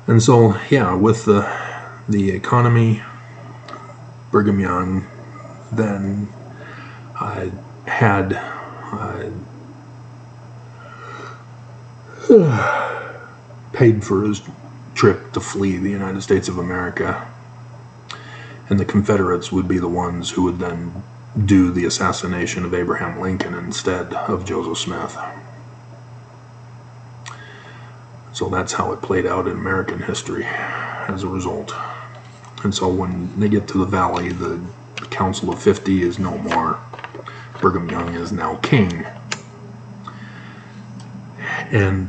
And so, yeah, with the economy, Brigham Young then had paid for his trip to flee the United States of America. And the Confederates would be the ones who would then do the assassination of Abraham Lincoln instead of Joseph Smith. So that's how it played out in American history as a result. And so when they get to the valley, the Council of 50 is no more. Brigham Young is now king. And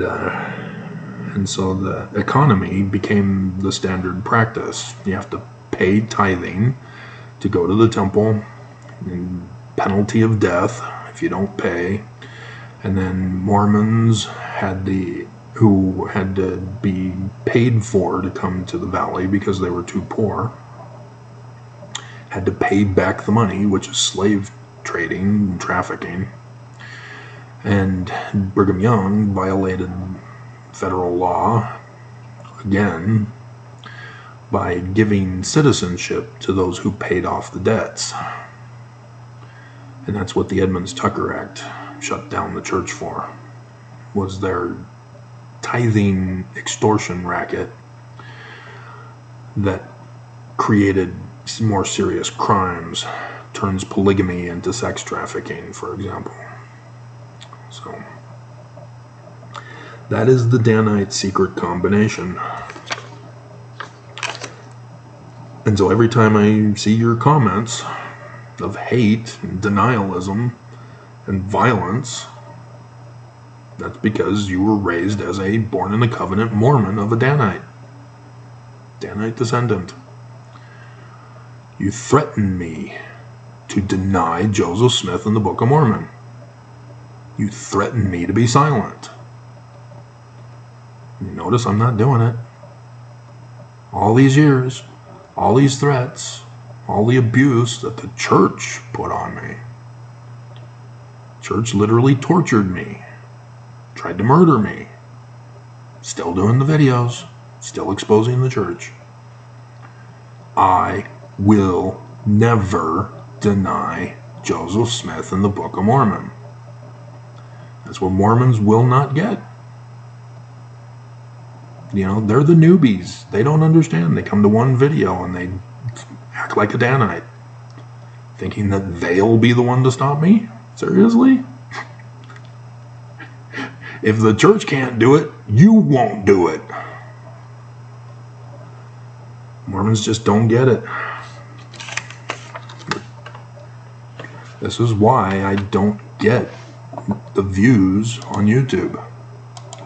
so the economy became the standard practice. You have to pay tithing to go to the temple, and penalty of death if you don't pay. And then Mormons who had to be paid for to come to the valley because they were too poor, had to pay back the money, which is slave trading and trafficking. And Brigham Young violated federal law again by giving citizenship to those who paid off the debts. And that's what the Edmunds-Tucker Act shut down the church for, was their tithing extortion racket that created more serious crimes, turns polygamy into sex trafficking, for example. So that is the Danite secret combination. And so every time I see your comments of hate and denialism and violence, that's because you were raised as a born-in-the-covenant Mormon of a Danite descendant. You threaten me to deny Joseph Smith in the Book of Mormon. You threaten me to be silent. You notice I'm not doing it. All these years, all these threats, all the abuse that the church put on me. Church literally tortured me. Tried to murder me. Still doing the videos. Still exposing the church. I will never deny Joseph Smith in the Book of Mormon. That's what Mormons will not get. You know, they're the newbies. They don't understand. They come to one video and they act like a Danite, thinking that they'll be the one to stop me? Seriously? If the church can't do it, you won't do it. Mormons just don't get it. This is why I don't get the views on YouTube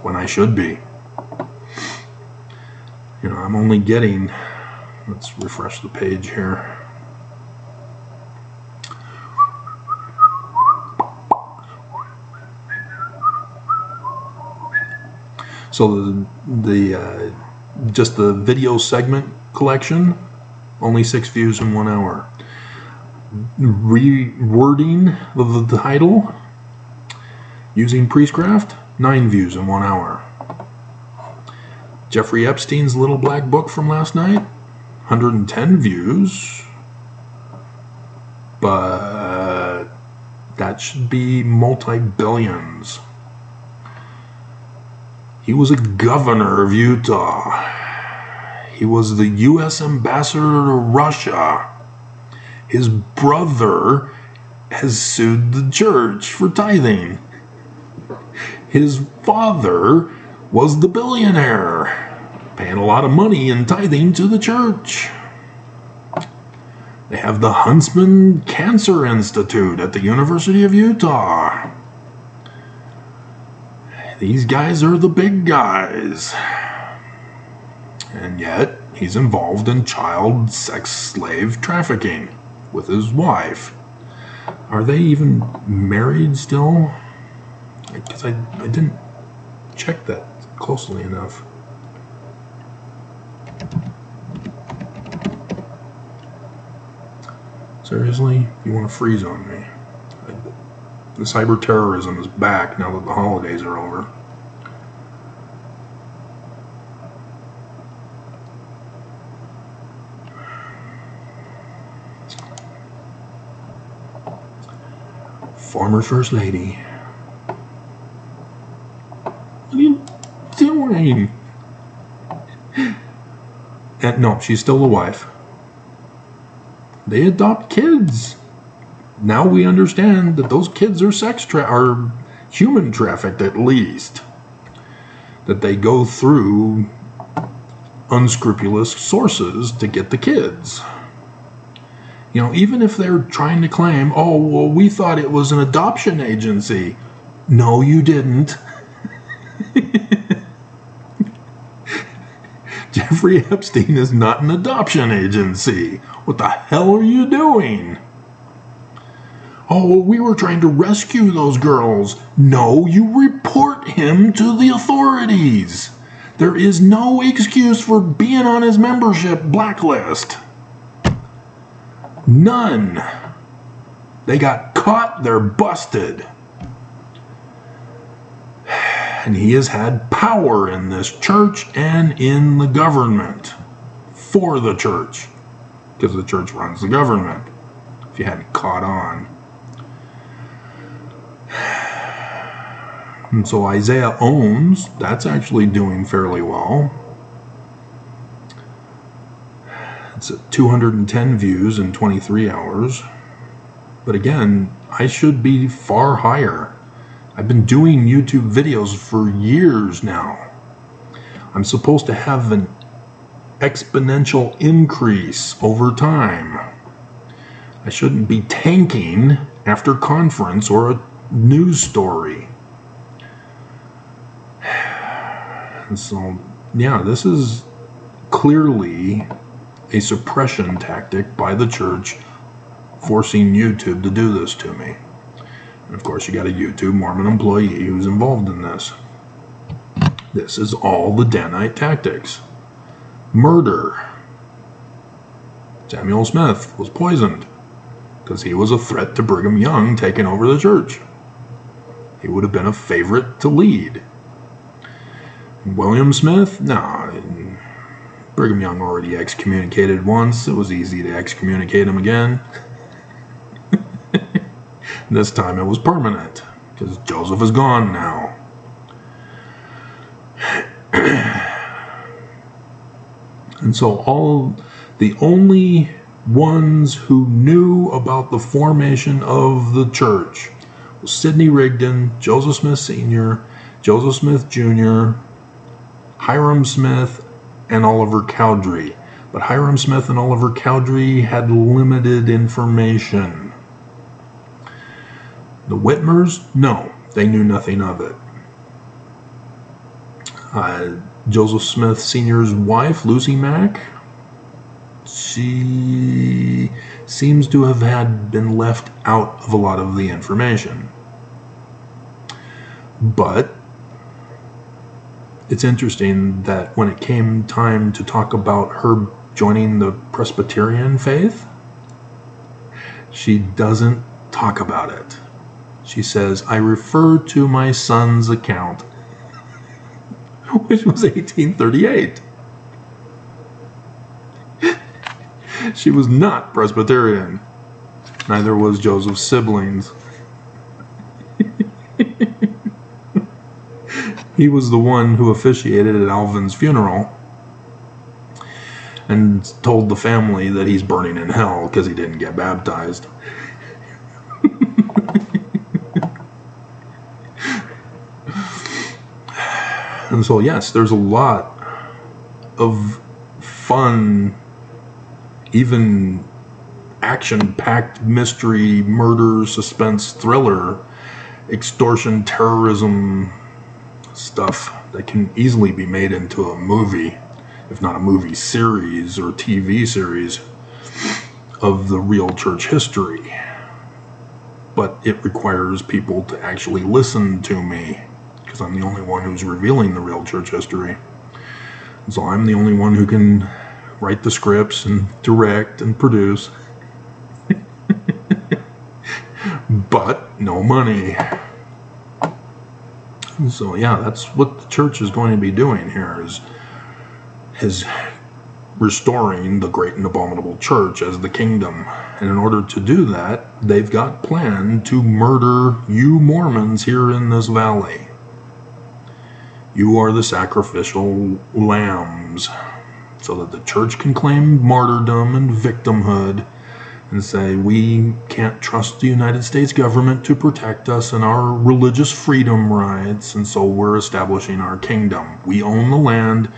when I should be. You know, I'm only getting, let's refresh the page here. So the just the video segment collection, only 6 views in 1 hour. Rewording of the title using Priestcraft, 9 views in 1 hour. Jeffrey Epstein's Little Black Book from last night, 110 views. But that should be multi-billions. He was a governor of Utah. He was the U.S. ambassador to Russia. His brother has sued the church for tithing. His father was the billionaire, paying a lot of money in tithing to the church. They have the Huntsman Cancer Institute at the University of Utah. These guys are the big guys. And yet, he's involved in child sex slave trafficking with his wife. Are they even married still? Because I didn't check that closely enough. Seriously? You want to freeze on me? The cyber terrorism is back now that the holidays are over. Former First Lady. What are you doing? And no, she's still the wife. They adopt kids. Now we understand that those kids are are human trafficked at least. That they go through unscrupulous sources to get the kids. You know, even if they're trying to claim, oh, well, we thought it was an adoption agency. No, you didn't. Jeffrey Epstein is not an adoption agency. What the hell are you doing? Oh, well, we were trying to rescue those girls. No, you report him to the authorities. There is no excuse for being on his membership blacklist. None. They got caught, they're busted. And he has had power in this church and in the government for the church, because the church runs the government, if you hadn't caught on. And so Isaiah Owens, that's actually doing fairly well. It's at 210 views in 23 hours. But again, I should be far higher. I've been doing YouTube videos for years now. I'm supposed to have an exponential increase over time. I shouldn't be tanking after conference or a news story. And so, yeah, this is clearly a suppression tactic by the church, forcing YouTube to do this to me. And of course, you got a YouTube Mormon employee who's involved in this. This is all the Danite tactics. Murder. Samuel Smith was poisoned because he was a threat to Brigham Young taking over the church. He would have been a favorite to lead. William Smith? No. Brigham Young already excommunicated once. It was easy to excommunicate him again. This time it was permanent, because Joseph is gone now. And so the only ones who knew about the formation of the church was Sidney Rigdon, Joseph Smith Sr., Joseph Smith Jr., Hiram Smith, and Oliver Cowdery. But Hiram Smith and Oliver Cowdery had limited information. The Whitmers, no, they knew nothing of it. Joseph Smith Sr.'s wife, Lucy Mack, she seems to have been left out of a lot of the information. But it's interesting that when it came time to talk about her joining the Presbyterian faith, she doesn't talk about it. She says, I refer to my son's account, which was 1838. She was not Presbyterian. Neither was Joseph's siblings. He was the one who officiated at Alvin's funeral and told the family that he's burning in hell because he didn't get baptized. And so, yes, there's a lot of fun, even action-packed mystery, murder, suspense, thriller, extortion, terrorism stuff that can easily be made into a movie, if not a movie series or TV series of the real church history. But it requires people to actually listen to me, because I'm the only one who's revealing the real church history. So I'm the only one who can write the scripts and direct and produce. But no money. So yeah, that's what the church is going to be doing here, is restoring the great and abominable church as the kingdom. And in order to do that, they've got planned to murder you Mormons here in this valley. You are the sacrificial lambs, so that the church can claim martyrdom and victimhood and say, we can't trust the United States government to protect us and our religious freedom rights, and so we're establishing our kingdom. We own the land.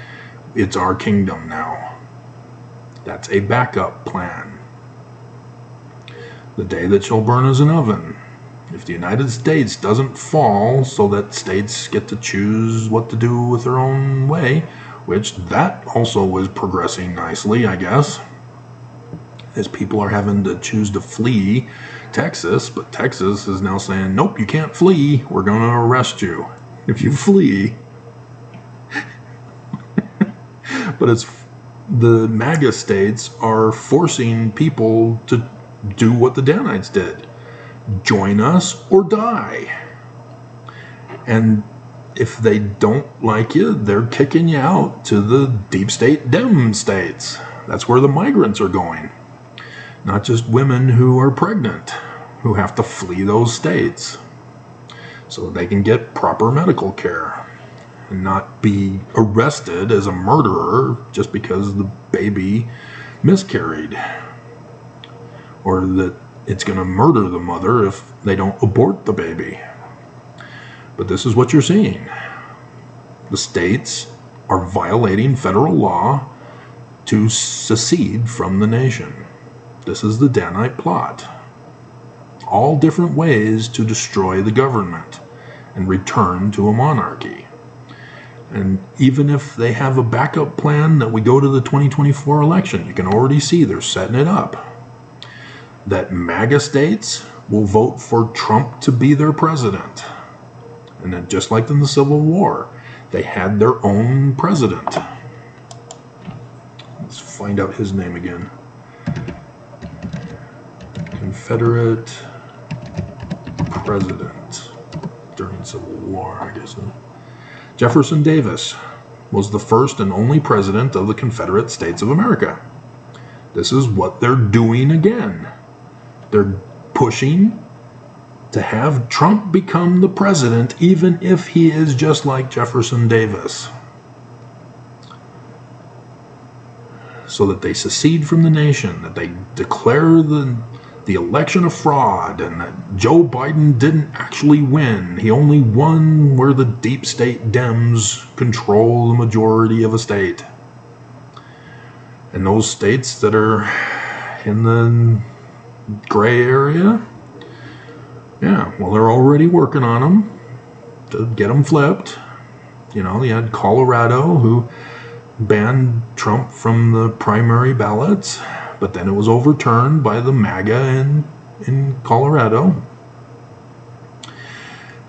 It's our kingdom now. That's a backup plan. The day that shall burn as an oven. If the United States doesn't fall so that states get to choose what to do with their own way, which that also is progressing nicely, I guess, as people are having to choose to flee Texas, but Texas is now saying, nope, you can't flee. We're going to arrest you if you flee. But it's the MAGA states are forcing people to do what the Danites did. Join us or die. And if they don't like you, they're kicking you out to the deep state Dem states. That's where the migrants are going. Not just women who are pregnant, who have to flee those states so that they can get proper medical care and not be arrested as a murderer just because the baby miscarried, or that it's going to murder the mother if they don't abort the baby. But this is what you're seeing. The states are violating federal law to secede from the nation. This is the Danite plot. All different ways to destroy the government and return to a monarchy. And even if they have a backup plan that we go to the 2024 election, you can already see they're setting it up. That MAGA states will vote for Trump to be their president. And then just like in the Civil War, they had their own president. Let's find out his name again. Confederate president during Civil War, I guess. Jefferson Davis was the first and only president of the Confederate States of America. This is what they're doing again. They're pushing to have Trump become the president, even if he is just like Jefferson Davis, so that they secede from the nation, that they declare the election a fraud, and that Joe Biden didn't actually win. He only won where the deep state Dems control the majority of a state. And those states that are in the gray area, yeah, well, they're already working on them to get them flipped. You know, you had Colorado, who banned Trump from the primary ballots, but then it was overturned by the MAGA in Colorado.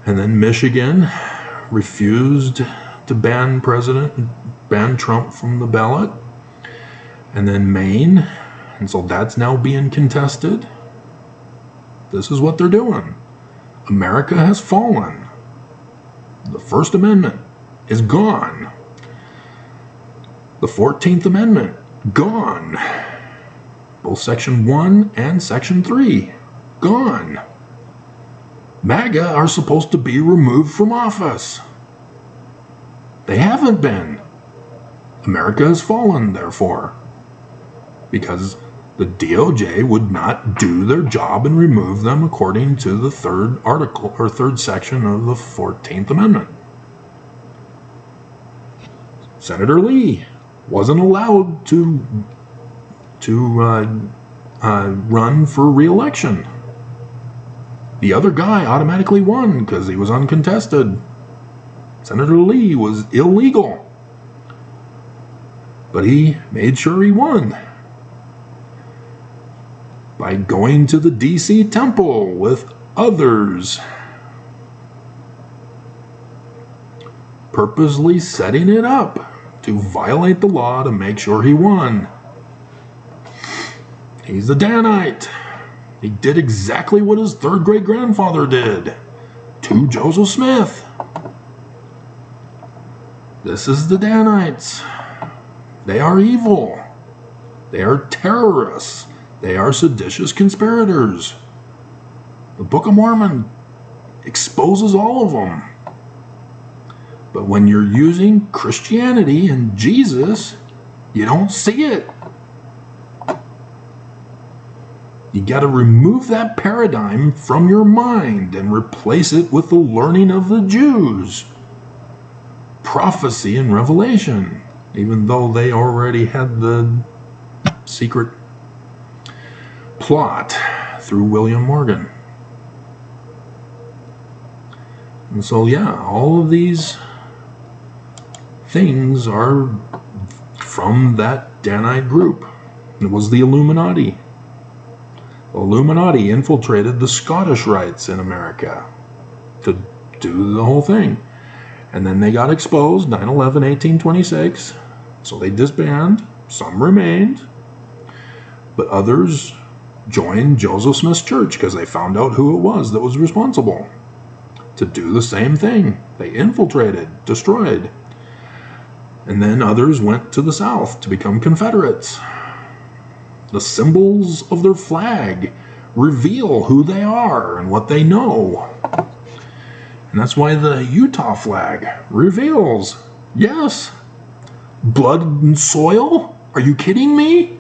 And then Michigan refused to ban Trump from the ballot. And then Maine, and so that's now being contested. This is what they're doing. America has fallen. The First Amendment is gone. The 14th Amendment, gone. Both Section 1 and Section 3, gone. MAGA are supposed to be removed from office. They haven't been. America has fallen, therefore, because the DOJ would not do their job and remove them according to the third article or third section of the 14th Amendment. Senator Lee wasn't allowed to run for re-election. The other guy automatically won because he was uncontested. Senator Lee was illegal, but he made sure he won by going to the D.C. temple with others, purposely setting it up to violate the law to make sure he won. He's a Danite. He did exactly what his third great-grandfather did to Joseph Smith. This is the Danites. They are evil. They are terrorists. They are seditious conspirators. The Book of Mormon exposes all of them. But when you're using Christianity and Jesus, you don't see it. You got to remove that paradigm from your mind and replace it with the learning of the Jews. Prophecy and revelation, even though they already had the secret plot through William Morgan. And so, yeah, all of these things are from that Danite group. It was the Illuminati. The Illuminati infiltrated the Scottish Rites in America to do the whole thing. And then they got exposed, 9/11, 1826. So they disbanded. Some remained. But others joined Joseph Smith's church because they found out who it was that was responsible to do the same thing. They infiltrated, destroyed. And then others went to the South to become Confederates. The symbols of their flag reveal who they are and what they know. And that's why the Utah flag reveals, yes, blood and soil? Are you kidding me?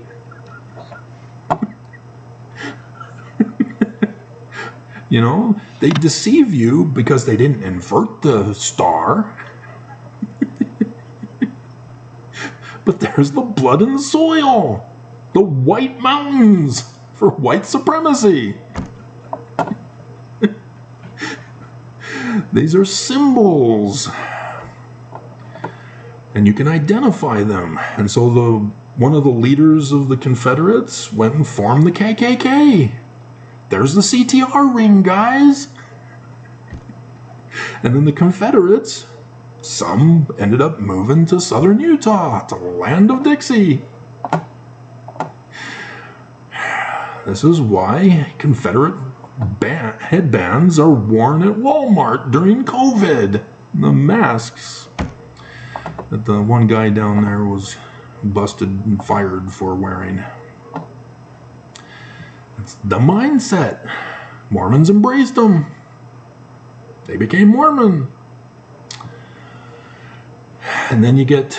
You know, they deceive you because they didn't invert the star. But there's the blood and soil. The White Mountains for white supremacy. These are symbols. And you can identify them. And so one of the leaders of the Confederates went and formed the KKK. There's the CTR ring, guys. And then the Confederates, some ended up moving to southern Utah, to the land of Dixie. This is why Confederate headbands are worn at Walmart during COVID. The masks that the one guy down there was busted and fired for wearing. It's the mindset. Mormons embraced them. They became Mormon. And then you get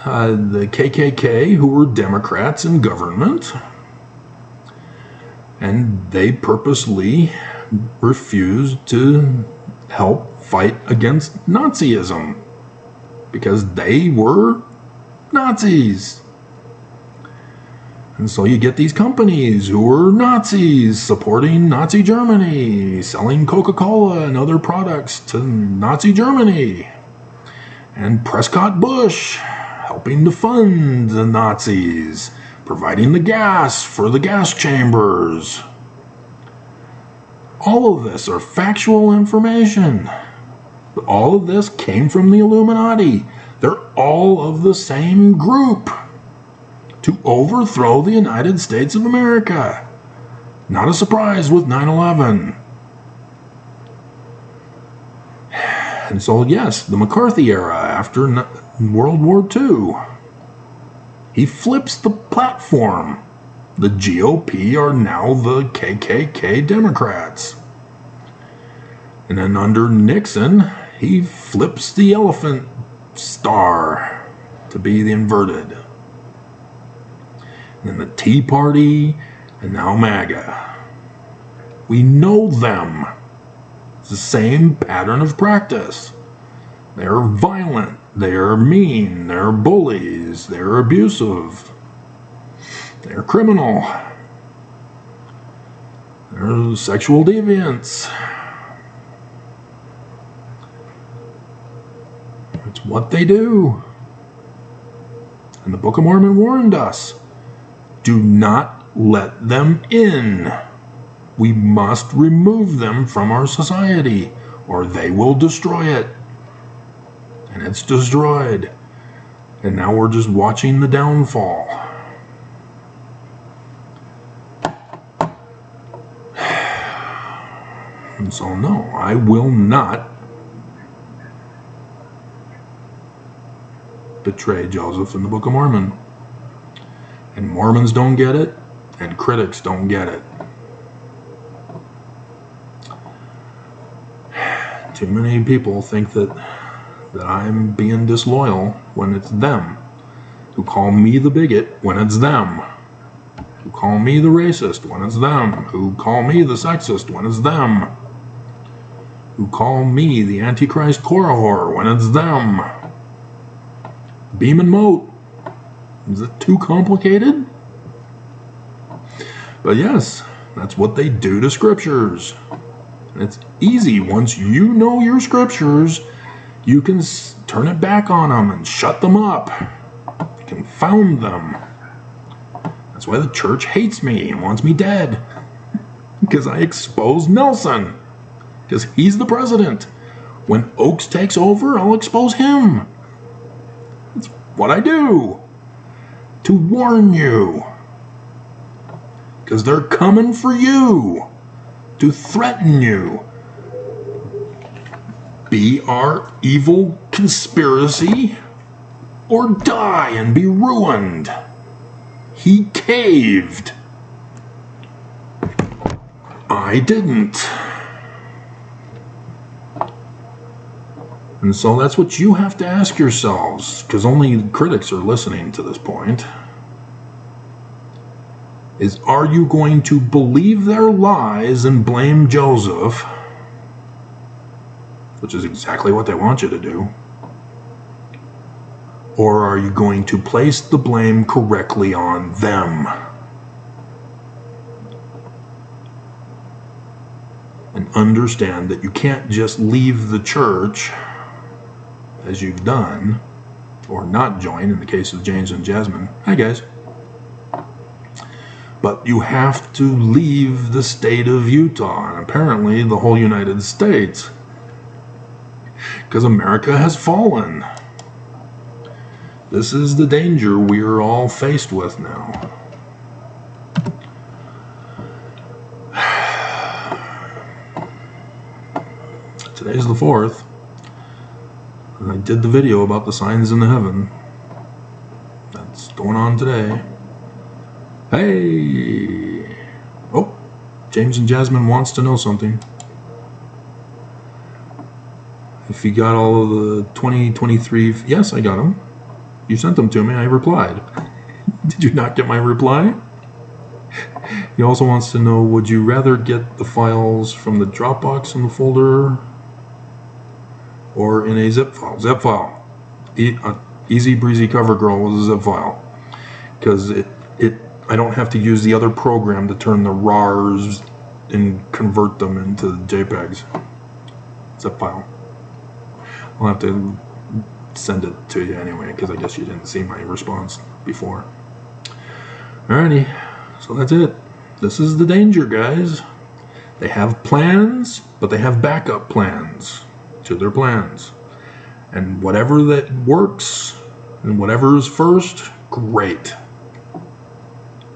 the KKK, who were Democrats in government. And they purposely refused to help fight against Nazism because they were Nazis. And so you get these companies who were Nazis supporting Nazi Germany, selling Coca-Cola and other products to Nazi Germany. And Prescott Bush helping to fund the Nazis, providing the gas for the gas chambers. All of this are factual information. But all of this came from the Illuminati. They're all of the same group to overthrow the United States of America. Not a surprise with 9/11. And so, yes, the McCarthy era after World War II. He flips the platform. The GOP are now the KKK Democrats. And then under Nixon, he flips the elephant star to be the inverted. And then the Tea Party, and now MAGA. We know them. It's the same pattern of practice. They're violent. They're mean, they're bullies, they're abusive, they're criminal. They're sexual deviants. It's what they do. And the Book of Mormon warned us, do not let them in. We must remove them from our society, or they will destroy it. And it's destroyed. And now we're just watching the downfall. And so, no, I will not betray Joseph in the Book of Mormon. And Mormons don't get it, and critics don't get it. Too many people think that I'm being disloyal when it's them, who call me the bigot when it's them, who call me the racist when it's them, who call me the sexist when it's them, who call me the Antichrist Korihor when it's them. Beam and moat. Is it too complicated? But yes, that's what they do to scriptures. And it's easy. Once you know your scriptures, you can turn it back on them and shut them up. Confound them. That's why the church hates me and wants me dead. Because I expose Nelson. Because he's the president. When Oakes takes over, I'll expose him. It's what I do. To warn you. Because they're coming for you. To threaten you. Be our evil conspiracy, or die and be ruined. He caved. I didn't. And so that's what you have to ask yourselves, because only critics are listening to this point, is are you going to believe their lies and blame Joseph, which is exactly what they want you to do, or are you going to place the blame correctly on them? And understand that you can't just leave the church, as you've done, or not join in the case of James and Jasmine. Hi guys. But you have to leave the state of Utah, and apparently the whole United States, because America has fallen. This is the danger we are all faced with now. Today's the 4th. And I did the video about the signs in the heaven. That's going on today. Hey! Oh, James and Jasmine wants to know something. If you got all of the 2023... Yes, I got them. You sent them to me. I replied. Did you not get my reply? He also wants to know, would you rather get the files from the Dropbox in the folder or in a zip file? Zip file. Easy breezy cover girl with a zip file. Because I don't have to use the other program to turn the RARs and convert them into JPEGs. Zip file. I'll have to send it to you anyway, because I guess you didn't see my response before. Alrighty, so that's it. This is the danger, guys. They have plans, but they have backup plans to their plans. And whatever that works, and whatever is first, great.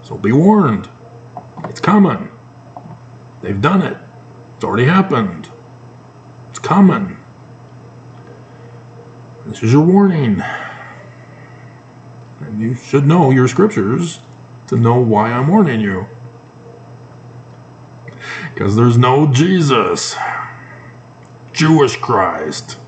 So be warned. It's coming. They've done it. It's already happened. It's coming. This is your warning. And you should know your scriptures to know why I'm warning you. Because there's no Jesus. Jewish Christ.